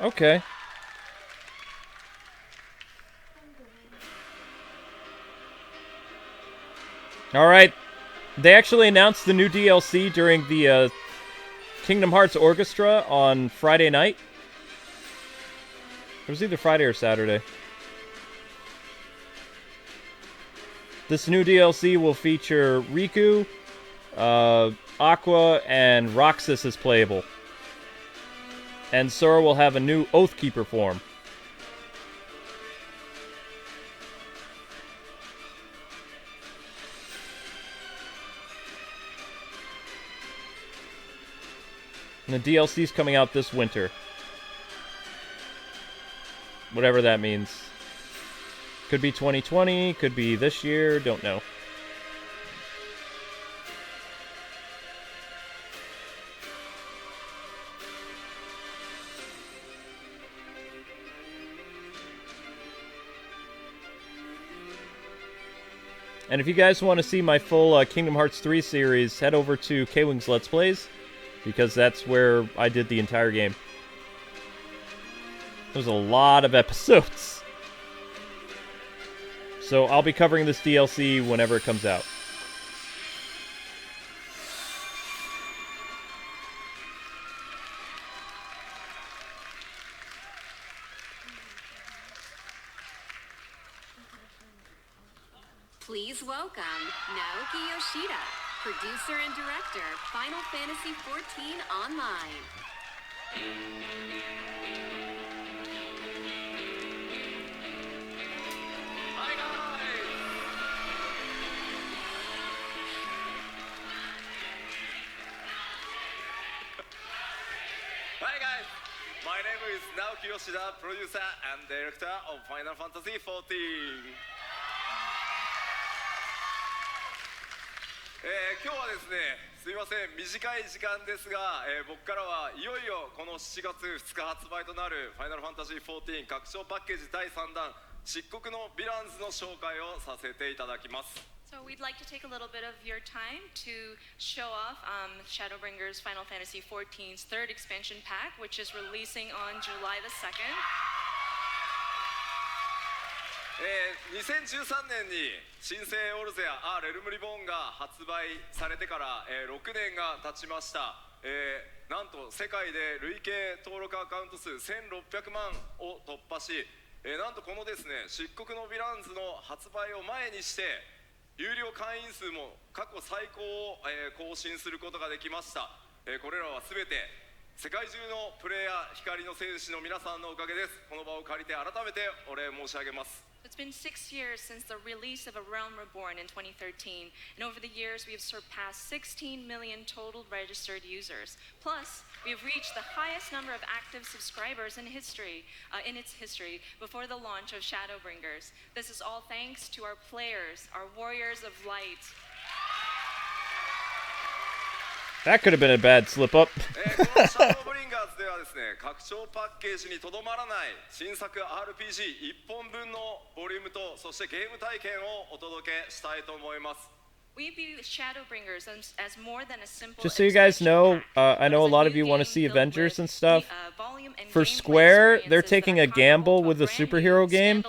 S2: Okay. Alright. They actually announced the new DLC during the Kingdom Hearts Orchestra on Friday night. It was either Friday or Saturday. This new DLC will feature Riku, Aqua, and Roxas as playable. And Sora will have a new Oathkeeper form. And the DLC's coming out this winter. Whatever that means. Could be 2020, could be this year, don't know. And if you guys want to see my full Kingdom Hearts 3 series, head over to Kwings Let's Plays, because that's where I did the entire game. There's a lot of episodes. So I'll be covering this DLC whenever it comes out.
S1: Please welcome Naoki Yoshida, producer and director, Final Fantasy XIV Online.
S15: Hi guys! Hi guys! My name is Naoki Yoshida, producer and director of Final Fantasy XIV. 今日はですね、すいません、短い時間ですが、僕からはいよいよこの7月2日発売となるファイナルファンタジー14拡張パッケージ第3弾漆黒のヴィランズの紹介をさせていただきます。
S5: So we'd like to take a little bit of your time to show off Shadowbringers Final Fantasy XIV's third expansion pack, which is releasing on July the 2nd.
S15: 2013年に新生オルゼア・レルムリボーンが発売されてから、6年が経ちました。なんと世界で累計登録アカウント数1600万を突破し、なんとこのですね漆黒のヴィランズの発売を前にして有料会員数も過去最高を、更新することができました。これらは全て世界中のプレイヤー光の戦士の皆さんのおかげです。この場を借りて改めてお礼申し上げます。
S5: It's been 6 years since the release of A Realm Reborn in 2013, and over the years we have surpassed 16 million total registered users. Plus, we have reached the highest number of active subscribers in history, in its history, before the launch of Shadowbringers. This is all thanks to our players, our warriors of light.
S2: That could have been a bad slip up.
S15: シャドーブリンガーズではですね、拡張パッケージにとどまらない新作 RPG1 本分のボリュームとそしてゲーム体験をお届けしたいと思います。
S5: We view Shadowbringers as more than a simple.
S2: Just so you guys know, I know a lot of you want to see Avengers and stuff. For Square, they're taking a gamble with a superhero game.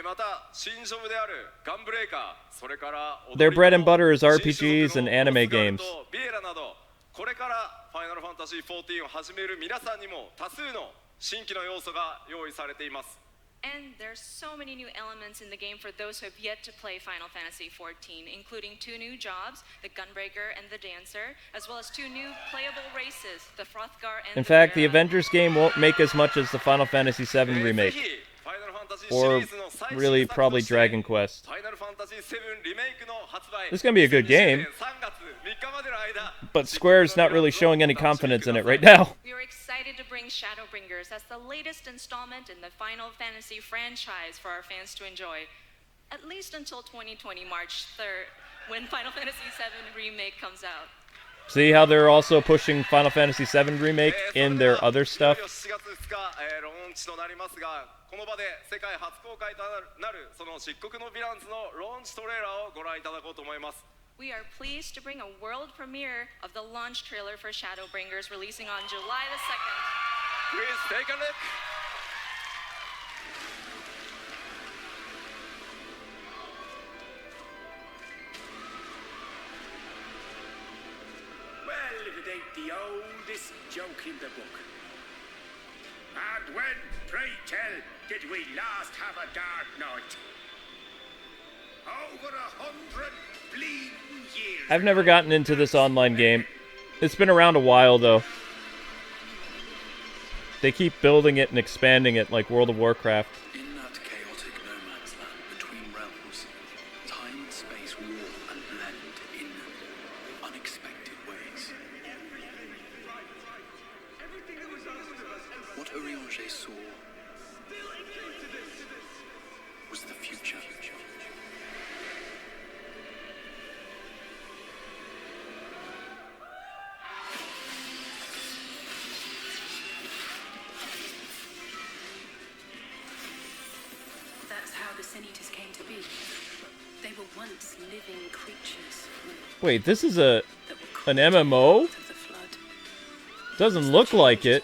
S15: また新ジョブであるガンブレイカー、それから
S2: Their bread and butter is RPGs and anime games.
S15: ビエラなど、これからファイナルファンタジー14を始める皆さんにも多数の新規の要素が用意されています。
S5: And there's so many new elements in the game for those who have yet to play Final Fantasy XIV, including 2 new jobs, the Gunbreaker and the Dancer, as well as 2 new playable races, the Frothgar and
S2: In fact, the Avengers game won't make as much as the Final Fantasy VII remake. Or really, probably Dragon Quest. This is going to be a good game. But Square's not really showing any confidence in it right now.
S5: We are excited to bring Shadowbringers as the latest installment in the Final Fantasy franchise for our fans to enjoy. At least until 2020 March 3rd, when Final Fantasy VII Remake comes out.
S2: See how they're also pushing Final Fantasy VII Remake in their other stuff?
S15: この場で世界初公開となるその漆黒のヴィランズのローンチトレーラーをご覧いただこうと思います。
S5: We are pleased to bring a world premiere of the launch trailer for Shadowbringers releasing on July the 2nd.
S15: Please take a look.
S9: Well, if it ain't the oldest joke in the book. And when, pray tell, did we last have a dark night? Over 100 bleeding years.
S2: I've never gotten into this online game. It's been around a while, though. They keep building it and expanding it like World of Warcraft.
S16: In that chaotic no man's land between realms, time and space warp and blend in unexpected ways. What Oriange saw was the future.
S10: That's how the Sin Eaters came to be. They were once living creatures.
S2: Wait, this is an MMO? Doesn't look like it.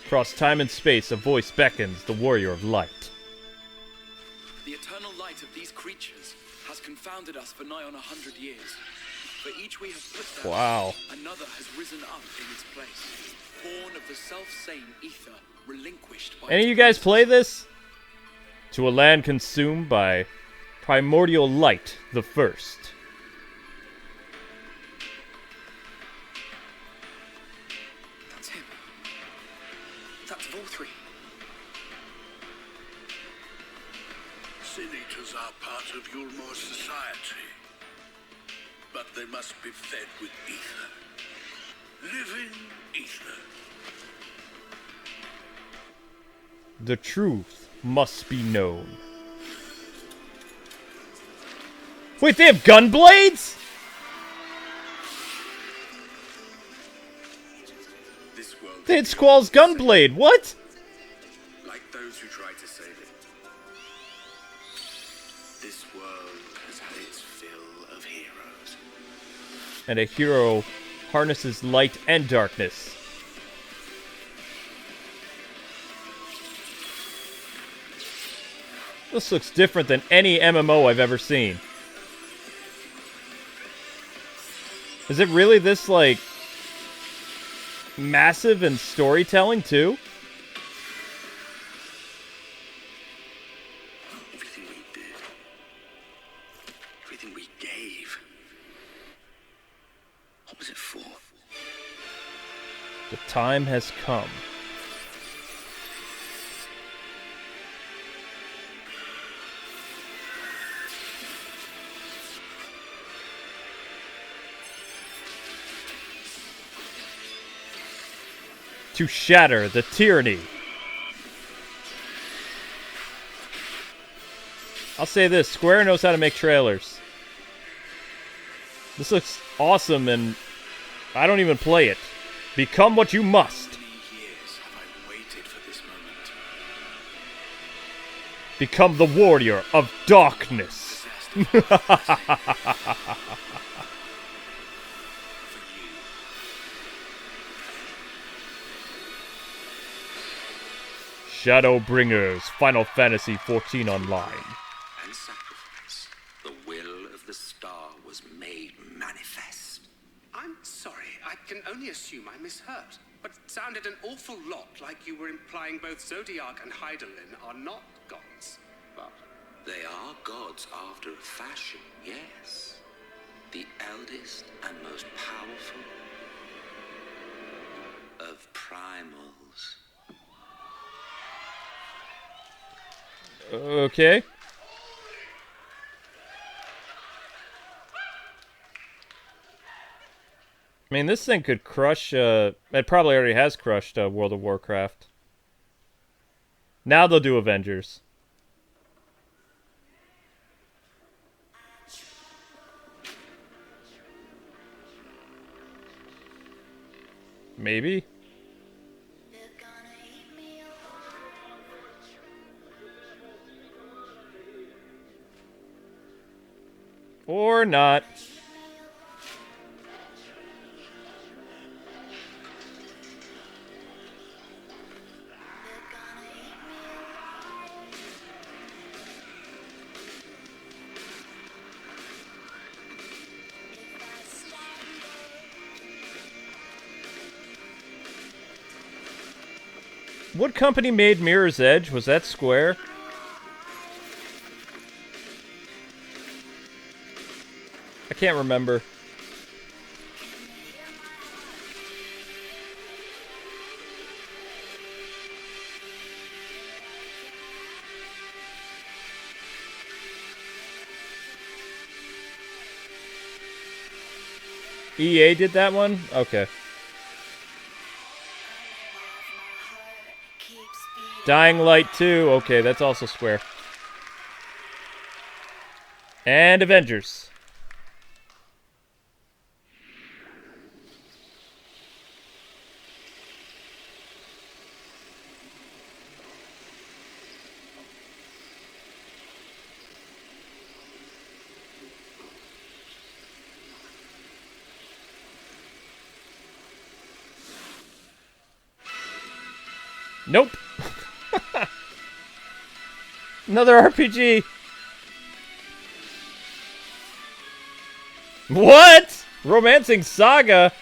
S2: Across time and space, a voice beckons, the warrior of light.
S16: The eternal light of these creatures has confounded us for nigh on 100 years. For each we have put down,
S2: Wow.
S16: another has risen up in its place. Born of the self-same ether, relinquished by...
S2: Any of you guys play this? To a land consumed by primordial light, the first.
S16: That's him. That's Volthree.
S8: Sin Eaters are part of Yulmor's society. But they must be fed with ether. Living ether.
S2: The truth must be known. Wait, they have gun blades?
S9: This world
S2: They had Squall's gunblade. What?
S9: like those who try to save it. This world has had its fill of heroes.
S2: And a hero harnesses light and darkness. This looks different than any MMO I've ever seen. Is it really this, like, massive in storytelling, too?
S16: Everything we did, everything we gave, what was it for?
S2: The time has come. To shatter the tyranny. I'll say this, Square knows how to make trailers. This looks awesome and I don't even play it. Become what you must.
S16: Years have I waited for this moment.
S2: Become the warrior of darkness. Shadowbringers, Final Fantasy XIV Online.
S16: And sacrifice. The will of the star was made manifest.
S9: I'm sorry, I can only assume I misheard, but it sounded an awful lot like you were implying both Zodiac and Heidelin are not gods.
S16: But they are gods after a fashion, yes. The eldest and most powerful of primals.
S2: Okay. I mean, this thing could crush, it probably already has crushed World of Warcraft. Now they'll do Avengers. Maybe? Or not. What company made Mirror's Edge? Was that Square? I can't remember. EA did that one? Okay. Dying Light 2. Okay, that's also Square. And Avengers. Nope. Another RPG. What? Romancing Saga?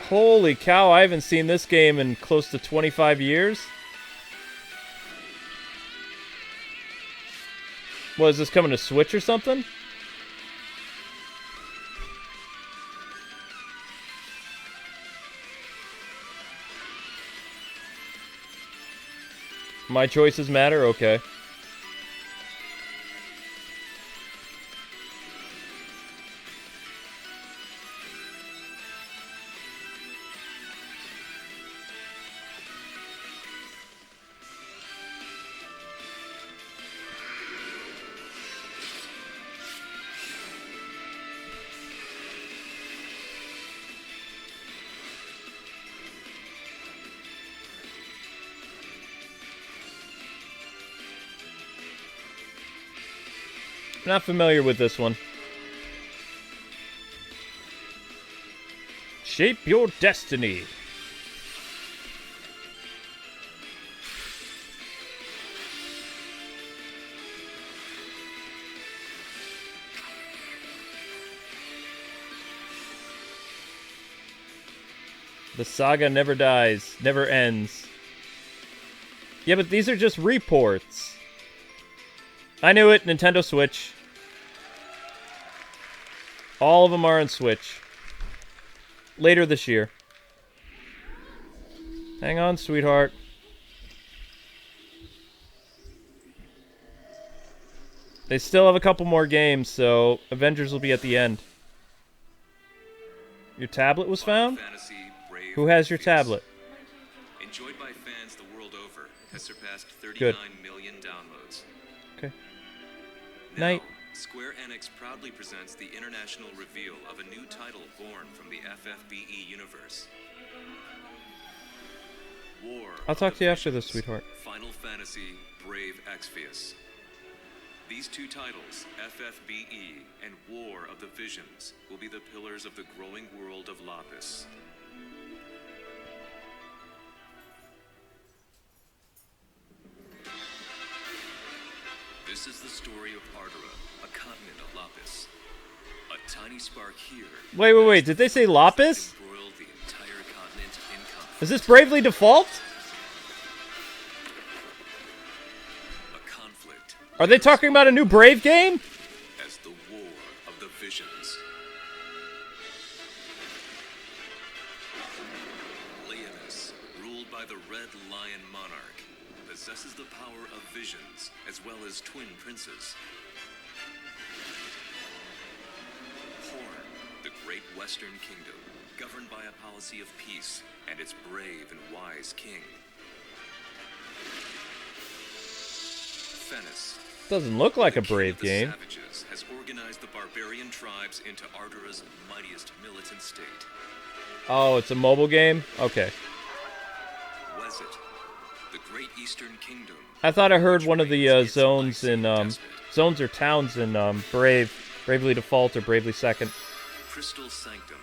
S2: Holy cow, I haven't seen this game in close to 25 years. What, is this coming to Switch or something? My choices matter? Okay. Not familiar with this one. Shape your destiny. The saga never dies, never ends. Yeah, but these are just reports. I knew it, Nintendo Switch. All of them are on Switch. Later this year. Hang on, sweetheart. They still have a couple more games, so Avengers will be at the end. Your tablet was found? Who has your tablet?
S17: Enjoyed by fans the world over, has surpassed 39
S2: Good.
S17: million downloads.
S2: Okay.
S17: Now,
S2: Night.
S17: Square-Enix proudly presents the international reveal of a new title born from the FFBE universe. War
S2: I'll talk to you after this, sweetheart.
S17: Final Fantasy Brave Exvius. These two titles, FFBE and War of the Visions, will be the pillars of the growing world of Lapis. This is the story of Ardora, a continent of Lapis. A tiny spark here.
S2: Wait. Did they say Lapis?
S17: Embroiled the entire continent in conflict.
S2: Is this Bravely Default?
S17: A conflict.
S2: Are they talking about a new Brave game?
S17: As the War of the Visions. Leonis, ruled by the Red Lion Monarch, possesses the power of visions, as well as twin princes. Horn, the great Western Kingdom, governed by a policy of peace, and its brave and wise king. Fennis.
S2: Doesn't look like a
S17: the king
S2: Brave
S17: of the
S2: game.
S17: Savages has organized the barbarian tribes into Ardora's mightiest militant state.
S2: Oh, it's a mobile game? Okay.
S17: Wezit, the great Eastern Kingdom.
S2: I thought I heard one of the zones in zones or towns in Bravely Default or Bravely Second.
S17: Crystal Sanctum,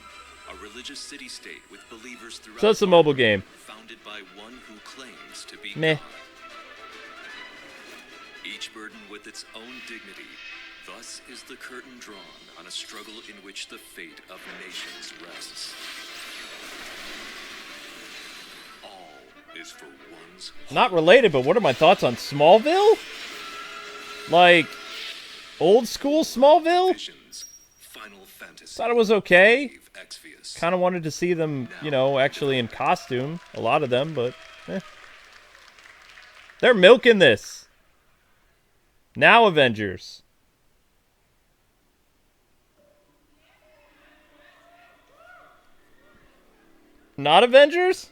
S17: a religious city-state with believers throughout.
S2: So it's a mobile game.
S17: Founded by one who claims to be
S2: Meh.
S17: God. Each burdened with its own dignity. Thus is the curtain drawn on a struggle in which the fate of nations rests. All is for one's.
S2: Not related, but what are my thoughts on Smallville? Like, old school Smallville?
S17: Visions, Final Fantasy.
S2: Thought it was okay.
S17: Brave Exvius.
S2: Kind of wanted to see them, you know, actually in costume. A lot of them, but they're milking this. Now Avengers. Not Avengers?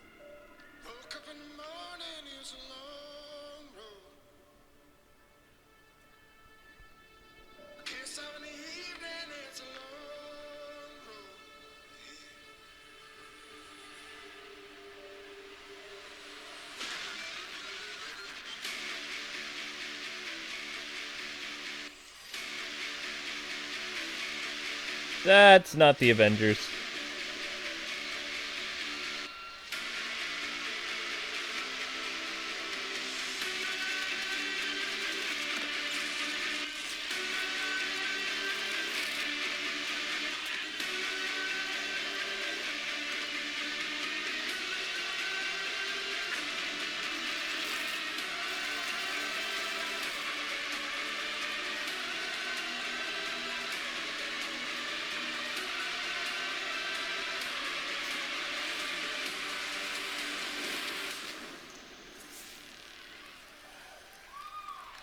S2: That's not the Avengers.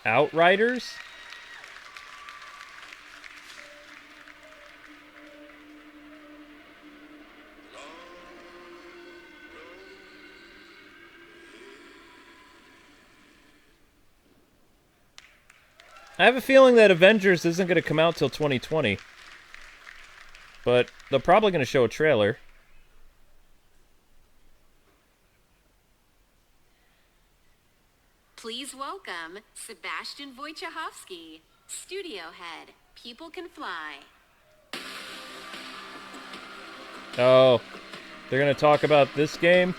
S2: Outriders? I have a feeling that Avengers isn't going to come out till 2020. But they're probably going to show a trailer.
S1: Please welcome Sebastian Wojciechowski. Studio Head, People Can Fly.
S2: Oh, they're gonna talk about this game?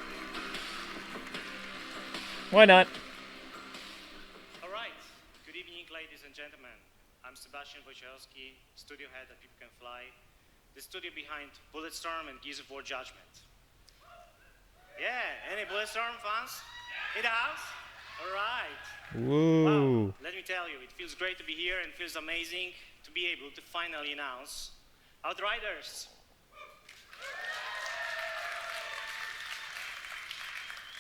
S2: Why not?
S18: All right. Good evening, ladies and gentlemen. I'm Sebastian Wojciechowski, Studio Head at People Can Fly, the studio behind Bulletstorm and Gears of War Judgment. Yeah, any Bulletstorm fans in the house? All right.
S2: Woo.
S18: Wow, let me tell you, it feels great to be here and feels amazing to be able to finally announce Outriders.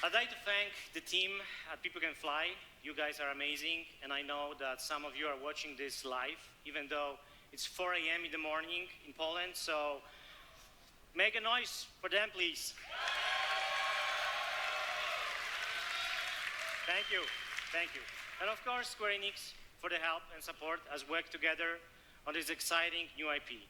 S18: I'd like to thank the team at People Can Fly. You guys are amazing, and I know that some of you are watching this live, even though it's 4 a.m. in the morning in Poland, so make a noise for them, please. Thank you, thank you. And of course, Square-Enix for the help and support as we work together on this exciting new IP.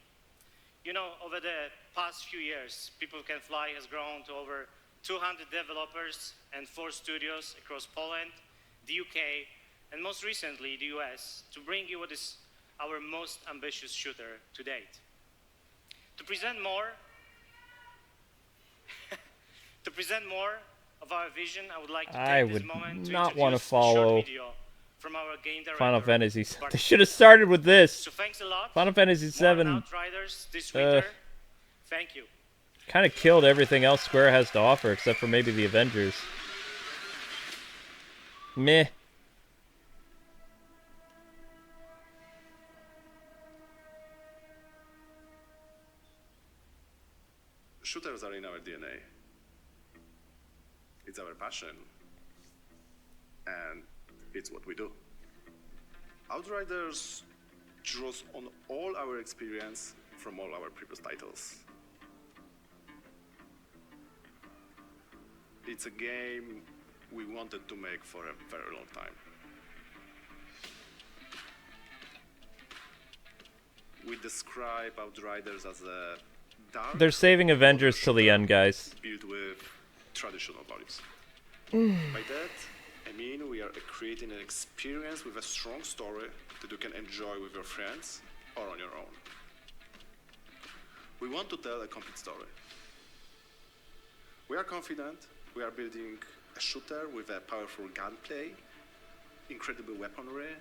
S18: You know, over the past few years, People Can Fly has grown to over 200 developers and 4 studios across Poland, the UK, and most recently the US, to bring you what is our most ambitious shooter to date. To present more of our vision, I would like to take this moment to
S2: not want to
S18: introduce a
S2: follow
S18: short video from our game director,
S2: Final Fantasy. They should have started with this.
S18: So thanks a lot.
S2: Final Fantasy VII.
S18: Outriders this winter. Thank you.
S2: Kind of killed everything else Square has to offer, except for maybe the Avengers. Meh.
S12: Shooters are in our DNA. It's our passion. And it's what we do. Outriders draws on all our experience from all our previous titles. It's a game we wanted to make for a very long time. We describe Outriders as a dark...
S2: They're saving Avengers till the end, guys.
S12: ...built with traditional values. By that, I mean we are creating an experience with a strong story that you can enjoy with your friends or on your own. We want to tell a complete story. We are confident we are building a shooter with a powerful gunplay, incredible weaponry,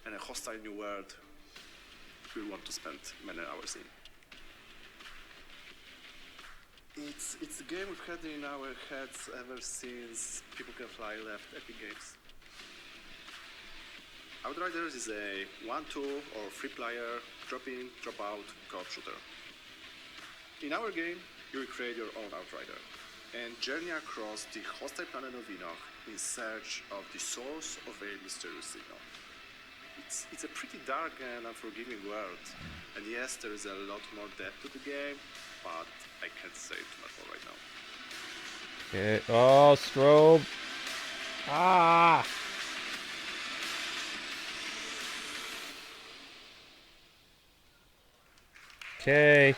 S12: and a hostile new world we want to spend many hours in. It's a game we've had in our heads ever since People Can Fly left Epic Games. Outriders is a 1-2 or 3-player drop-in, drop-out co-op shooter. In our game, you will create your own Outrider and journey across the hostile planet of Enoch in search of the source of a mysterious signal. It's a pretty dark and unforgiving world, and yes, there is a lot more depth to the game, but I can't say too much more right now.
S2: Okay. Oh, strobe. Ah! Okay.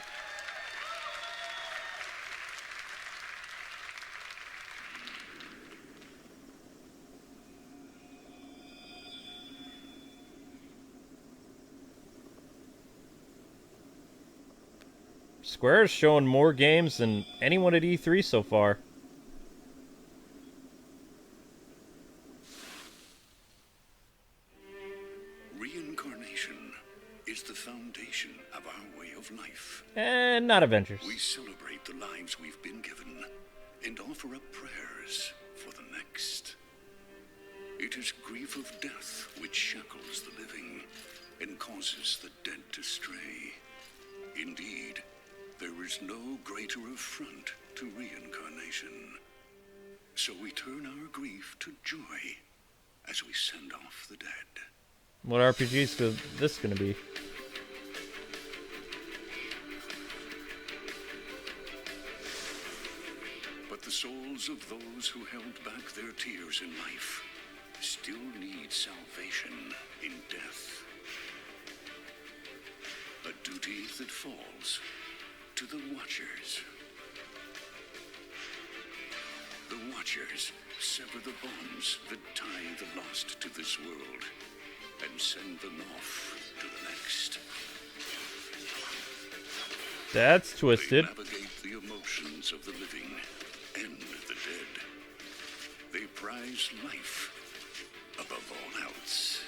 S2: Square's showing more games than anyone at E3 so far.
S8: Reincarnation is the foundation of our way of life.
S2: And not Avengers.
S8: We celebrate the lives we've been given and offer up prayers for the next. It is grief of death which shackles the living and causes the dead to stray. Indeed, there is no greater affront to reincarnation. So we turn our grief to joy as we send off the dead.
S2: What RPG's this gonna be?
S8: But the souls of those who held back their tears in life still need salvation in death. A duty that falls to the Watchers. The Watchers sever the bonds that tie the lost to this world and send them off to the next.
S2: That's twisted.
S8: They navigate the emotions of the living and the dead. They prize life above all else.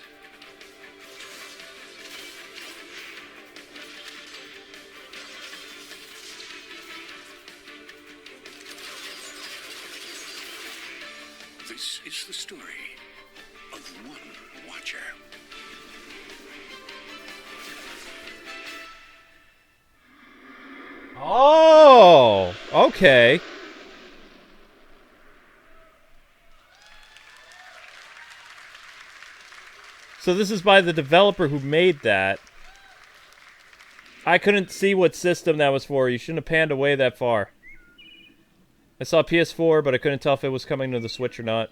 S8: This is the story of one watcher.
S2: Oh, okay. So this is by the developer who made that. I couldn't see what system that was for. You shouldn't have panned away that far. I saw PS4, but I couldn't tell if it was coming to the Switch or not.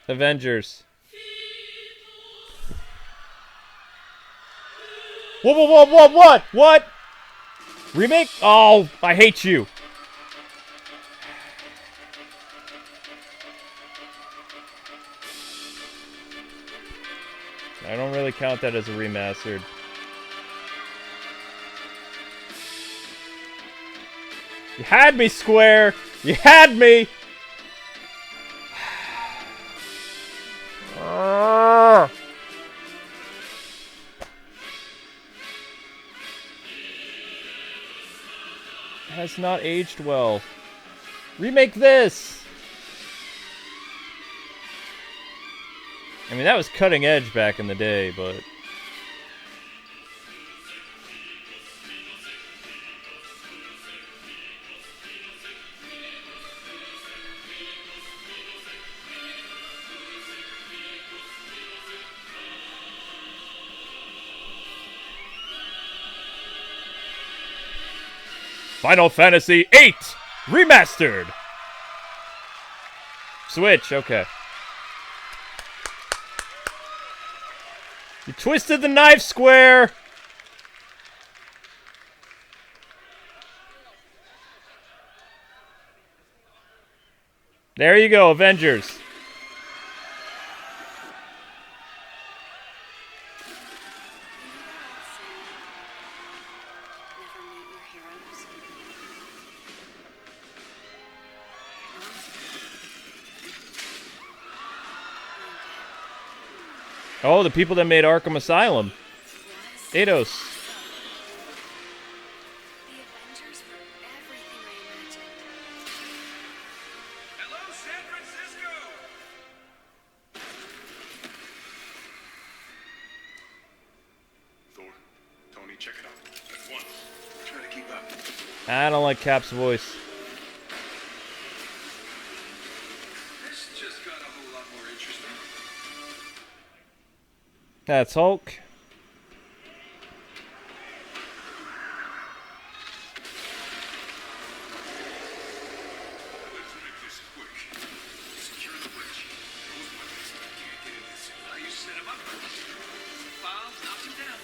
S2: Avengers. What? Remake? Oh, I hate you. I don't really count that as a remastered. You had me, Square! You had me! Has not aged well. Remake this! I mean, that was cutting edge back in the day, but... Final Fantasy VIII Remastered! Switch, okay. You twisted the knife, Square! There you go, Avengers. Oh, the people that made Arkham Asylum. Eidos.
S9: Hello, San Francisco!
S6: Thor, Tony, check it out. At once. Try to keep up.
S2: I don't like Cap's voice.
S6: This just got a whole lot more interesting.
S2: That's Hulk.
S6: Let's make this quick. Secure the bridge. Those weapons can't get in this. How you set them up?
S9: Bob, knock him down.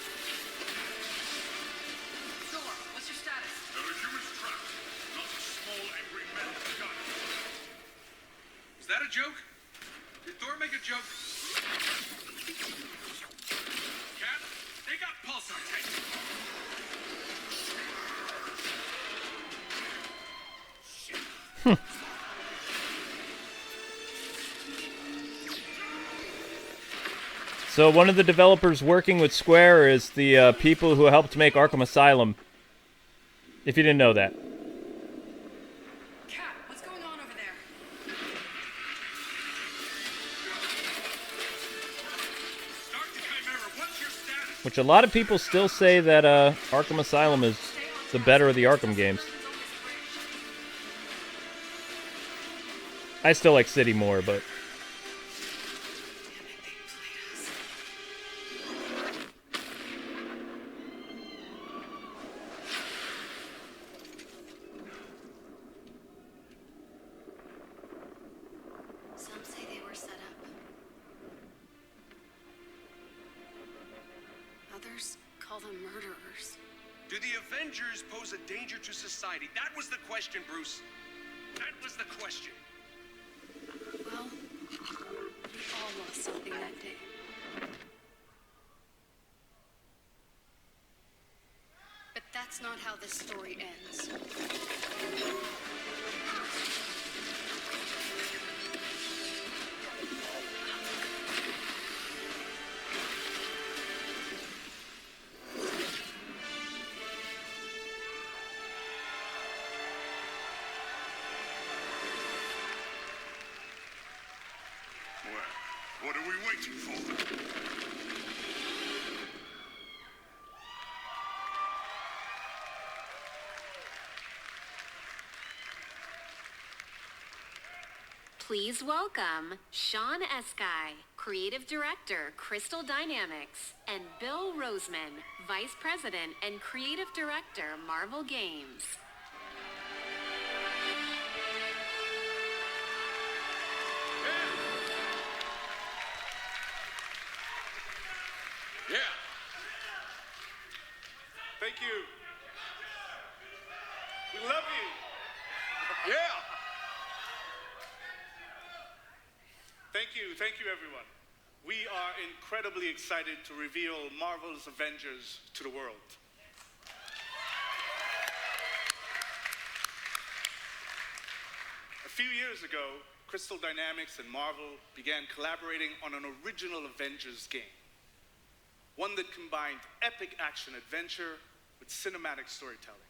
S9: Thor, what's your status?
S6: There are humans trapped. Lots of small, angry men with guns. Is that a joke? Did Thor make a joke? Cat, they got pulsar tanks.
S2: So one of the developers working with Square is the people who helped make Arkham Asylum. If you didn't know that.
S10: Cat, what's going on over there?
S6: Start the Chimera. What's your status?
S2: Which a lot of people still say that Arkham Asylum is the better of the Arkham games. I still like City more, but...
S1: Some say they were set up. Others call them murderers.
S19: Do the Avengers pose a danger to society? That was the question, Bruce. That was the question.
S10: Well, we all lost something that day. But that's not how this story ends.
S8: What are we waiting for?
S1: Please welcome Sean Eskai, Creative Director, Crystal Dynamics, and Bill Roseman, Vice President and Creative Director, Marvel Games.
S19: Yeah.
S4: Thank you. We love you.
S19: Yeah.
S12: Thank you everyone. We are incredibly excited to reveal Marvel's Avengers to the world. A few years ago, Crystal Dynamics and Marvel began collaborating on an original Avengers game. One that combined epic action-adventure with cinematic storytelling.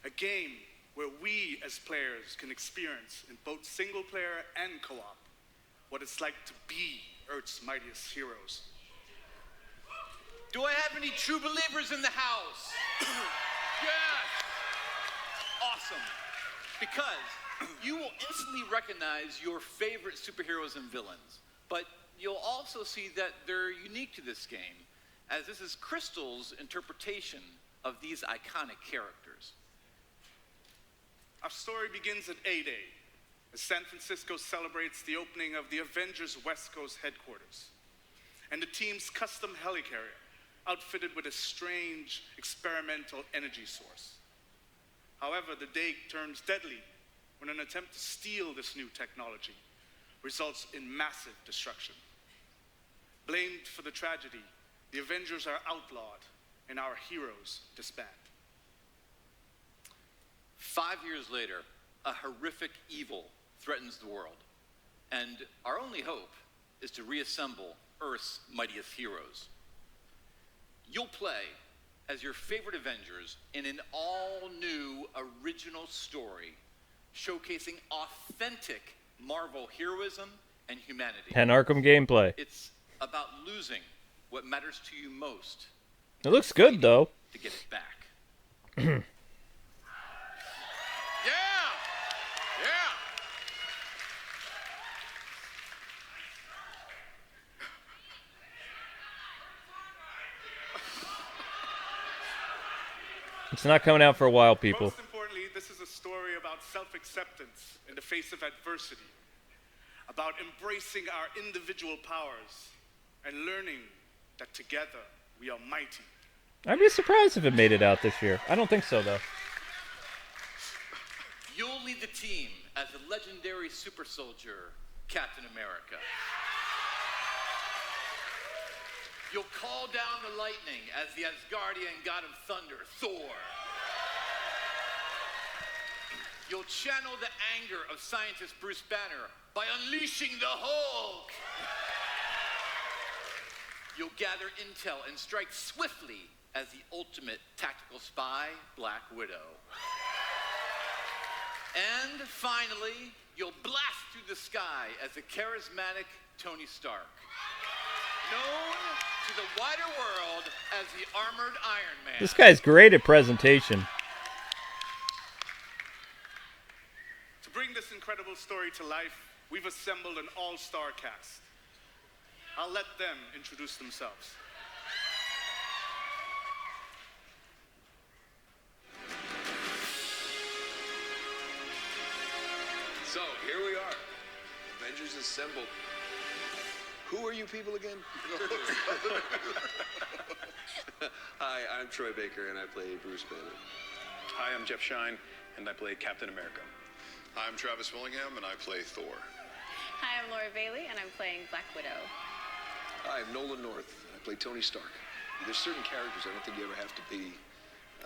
S12: A game where we as players can experience in both single-player and co-op what it's like to be Earth's mightiest heroes.
S20: Do I have any true believers in the house? Yes! Awesome. Because you will instantly recognize your favorite superheroes and villains, but you'll also see that they're unique to this game, as this is Crystal's interpretation of these iconic characters.
S12: Our story begins at A-Day, as San Francisco celebrates the opening of the Avengers West Coast headquarters, and the team's custom helicarrier, outfitted with a strange experimental energy source. However, the day turns deadly when an attempt to steal this new technology results in massive destruction. Blamed for the tragedy, the Avengers are outlawed and our heroes disband.
S20: 5 years later, a horrific evil threatens the world, and our only hope is to reassemble Earth's mightiest heroes. You'll play as your favorite Avengers in an all-new original story showcasing authentic Marvel heroism and humanity.
S2: And Arkham gameplay.
S20: It's about losing what matters to you most.
S2: It looks good, though.
S20: To get it back.
S19: Yeah!
S2: It's not coming out for a while, people.
S12: Most importantly, this is a story about self-acceptance in the face of adversity, about embracing our individual powers and learning that together we are mighty.
S2: I'd be surprised if it made it out this year. I don't think so, though.
S20: You'll lead the team as the legendary super soldier, Captain America. You'll call down the lightning as the Asgardian god of thunder, Thor. You'll channel the anger of scientist Bruce Banner by unleashing the Hulk. You'll gather intel and strike swiftly as the ultimate tactical spy, Black Widow. And finally, you'll blast through the sky as the charismatic Tony Stark, known to the wider world as the Armored Iron Man.
S2: This guy's great at presentation.
S12: To bring this incredible story to life, we've assembled an all-star cast. I'll let them introduce themselves.
S21: So, here we are. Avengers Assemble. Who are you people again? Hi, I'm Troy Baker, and I play Bruce Banner.
S22: Hi, I'm Jeff Shine, and I play Captain America.
S23: Hi, I'm Travis Willingham, and I play Thor.
S24: Hi, I'm Laura Bailey, and I'm playing Black Widow.
S21: Hi, I'm Nolan North, and I play Tony Stark. There's certain characters I don't think you ever have to be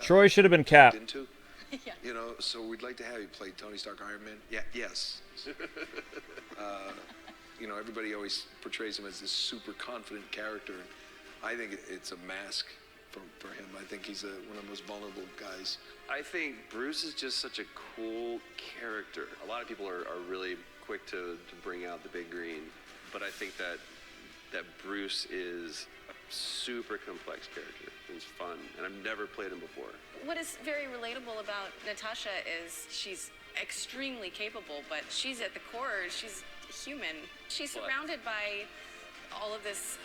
S2: Troy should have been Cap.
S21: into.
S24: Yeah.
S21: You know, so we'd like to have you play Tony Stark, Iron Man. Yeah, yes. You know, everybody always portrays him as this super confident character. And I think it's a mask for him. I think he's one of the most vulnerable guys.
S25: I think Bruce is just such a cool character. A lot of people are really quick to bring out the big green, but I think that Bruce is a super complex character. He's fun, and I've never played him before.
S24: What is very relatable about Natasha is she's extremely capable, but she's at the core, she's human. She's surrounded by all of this.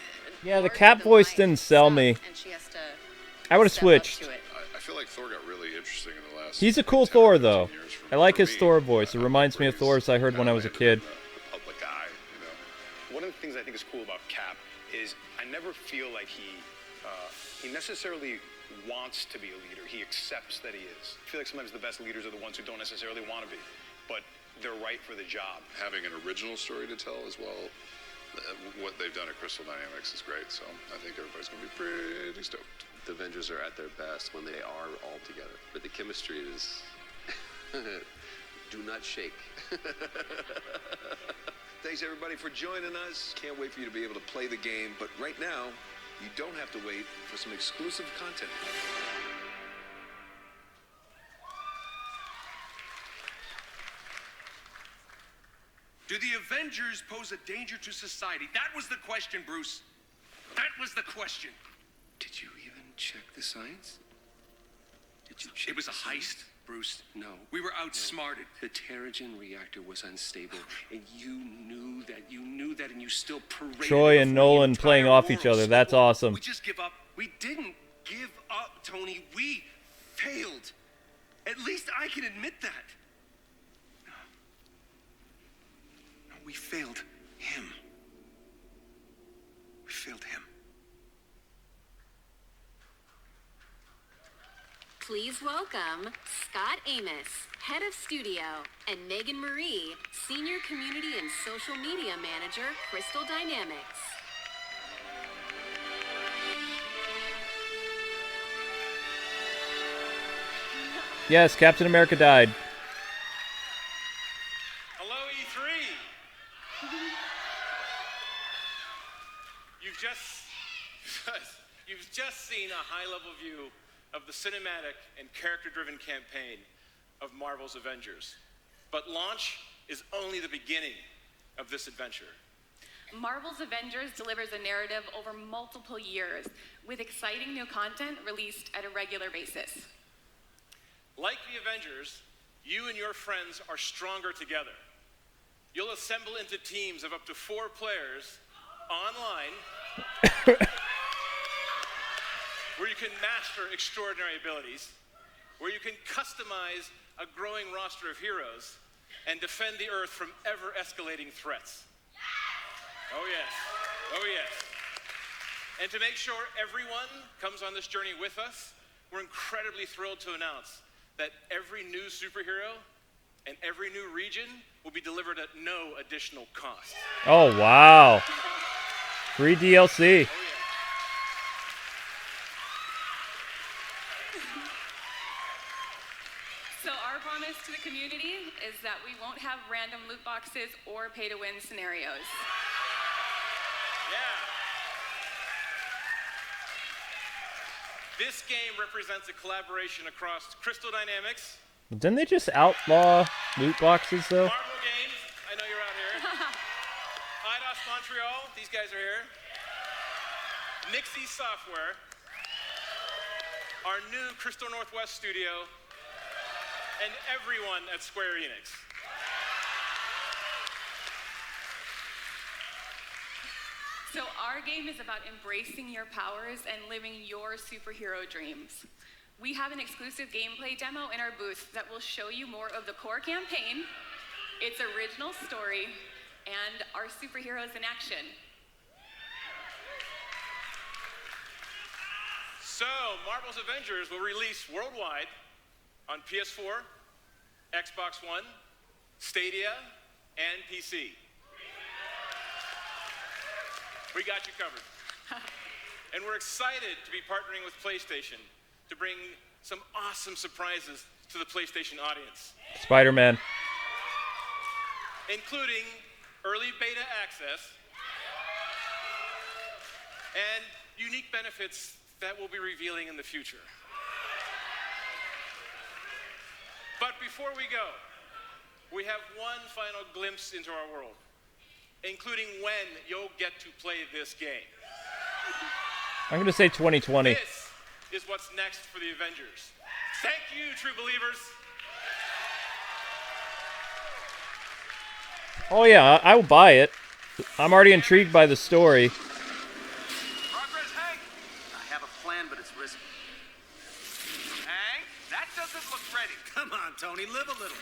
S2: Yeah, the Cap voice didn't sell me.
S24: And she has to
S2: I would have
S24: step up
S2: switched.
S24: to it.
S23: I feel like Thor got really interesting in the last.
S2: He's a cool Thor, though. I like his Thor voice. It reminds me of Thor's I heard when I was a kid.
S23: Public eye, you know.
S22: One of the things I think is cool about Cap is I never feel like he necessarily wants to be a leader. He accepts that he is. I feel like sometimes the best leaders are the ones who don't necessarily want to be, but they're right for the job.
S23: Having an original story to tell as well. What they've done at Crystal Dynamics is great, so I think everybody's going to be pretty stoked.
S25: The Avengers are at their best when they are all together, but the chemistry is do not shake.
S21: Thanks, everybody, for joining us. Can't wait for you to be able to play the game, but right now, you don't have to wait for some exclusive content.
S19: Do the Avengers pose a danger to society? That was the question, Bruce. That was the question.
S16: Did you even check the science? Did you check
S19: It was a heist, Bruce.
S16: No.
S19: We were outsmarted.
S16: The Terrigen reactor was unstable, and you knew that, and you still paraded
S2: Troy
S16: it
S2: and
S16: before the
S2: Nolan playing
S16: entire
S2: off each
S16: world.
S2: other. That's awesome.
S19: We just give up. We didn't give up, Tony. We failed. At least I can admit that. No, we failed him. We failed him.
S1: Please welcome Scott Amos, Head of Studio, and Megan Marie, Senior Community and Social Media Manager, Crystal Dynamics.
S2: Yes, Captain America died.
S18: Hello, E3. You've just seen a high-level view of the cinematic and character-driven campaign of Marvel's Avengers. But launch is only the beginning of this adventure.
S26: Marvel's Avengers delivers a narrative over multiple years, with exciting new content released at a regular basis.
S18: Like the Avengers, you and your friends are stronger together. You'll assemble into teams of up to 4 players online where you can master extraordinary abilities, where you can customize a growing roster of heroes and defend the Earth from ever-escalating threats. Oh yes, oh yes. And to make sure everyone comes on this journey with us, we're incredibly thrilled to announce that every new superhero and every new region will be delivered at no additional cost.
S2: Oh, wow. Free DLC.
S26: So our promise to the community is that we won't have random loot boxes or pay-to-win scenarios.
S18: Yeah. This game represents a collaboration across Crystal Dynamics,
S2: Didn't they just outlaw loot boxes, though?
S18: Marvel Games, I know you're out here, IDOS Montreal, these guys are here, Nixie Software, our new Crystal Northwest studio, and everyone at Square-Enix.
S26: So our game is about embracing your powers and living your superhero dreams. We have an exclusive gameplay demo in our booth that will show you more of the core campaign, its original story, and our superheroes in action.
S3: So, Marvel's Avengers will release worldwide on PS4, Xbox One, Stadia, and PC. We got you covered. And we're excited to be partnering with PlayStation to bring some awesome surprises to the PlayStation audience,
S2: Spider-Man.
S3: including early beta access and unique benefits that we'll be revealing in the future. But before we go, we have one final glimpse into our world, including when you'll get to play this game.
S2: I'm going to say 2020.
S3: This is what's next for the Avengers. Thank you, true believers.
S2: Oh yeah, I will buy it. I'm already intrigued by the story.
S19: Progress, Hank. I have a plan, but it's risky. Hank, that doesn't look ready. Come on, Tony, live a little.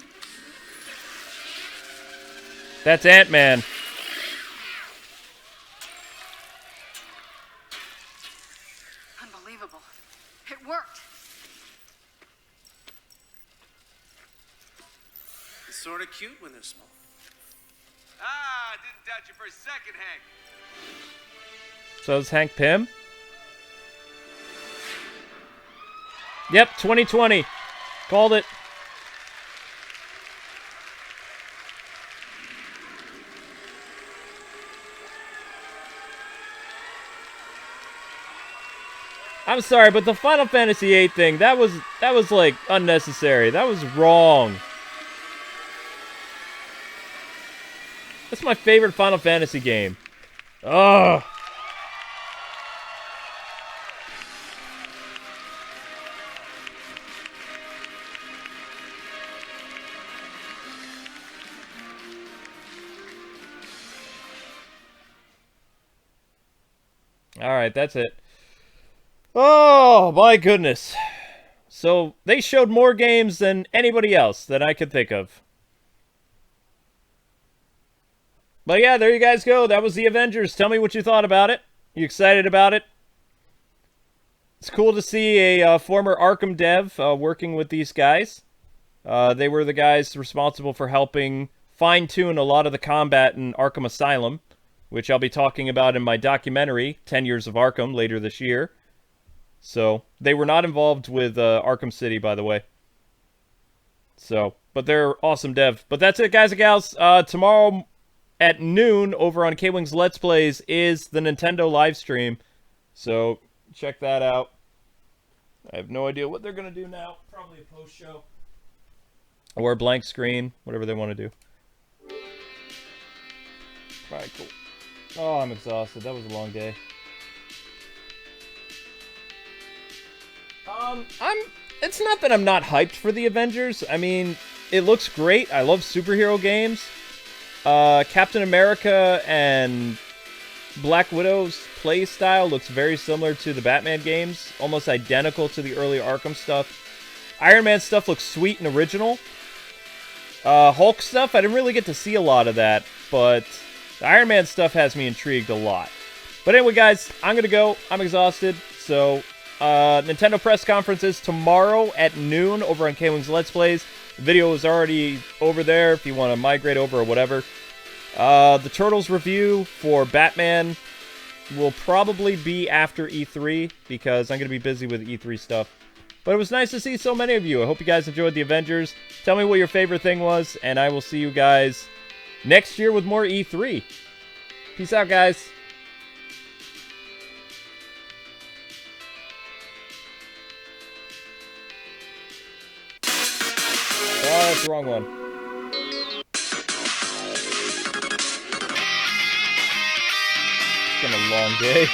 S2: That's Ant-Man.
S10: Unbelievable. It worked.
S19: It's sort of cute when they're small.
S15: Ah, didn't doubt you for a second, Hank.
S2: So is Hank Pym? Yep, 2020. Called it. I'm sorry, but the Final Fantasy VIII thing, that was like unnecessary. That was wrong. That's my favorite Final Fantasy game. Ugh. Alright, that's it. Oh, my goodness. So, they showed more games than anybody else that I could think of. But yeah, there you guys go. That was the Avengers. Tell me what you thought about it. You excited about it? It's cool to see a former Arkham dev working with these guys. They were the guys responsible for helping fine-tune a lot of the combat in Arkham Asylum, which I'll be talking about in my documentary, 10 Years of Arkham, later this year. So, they were not involved with Arkham City, by the way. So, but they're awesome dev. But that's it, guys and gals. Tomorrow at noon over on Kwings Let's Plays is the Nintendo live stream. So, check that out. I have no idea what they're going to do now. Probably a post-show. Or a blank screen. Whatever they want to do. Alright, cool. Oh, I'm exhausted. That was a long day. It's not that I'm not hyped for the Avengers. I mean, it looks great. I love superhero games. Captain America and Black Widow's play style looks very similar to the Batman games. Almost identical to the early Arkham stuff. Iron Man stuff looks sweet and original. Hulk stuff, I didn't really get to see a lot of that, but the Iron Man stuff has me intrigued a lot. But anyway, guys, I'm going to go. I'm exhausted, so Nintendo press conference is tomorrow at noon over on Kwings Let's Plays. The video is already over there if you want to migrate over or whatever. The Turtles review for Batman will probably be after E3 because I'm going to be busy with E3 stuff. But it was nice to see so many of you. I hope you guys enjoyed the Avengers. Tell me what your favorite thing was, and I will see you guys next year with more E3. Peace out, guys. Oh, that's the wrong one. It's been a long day.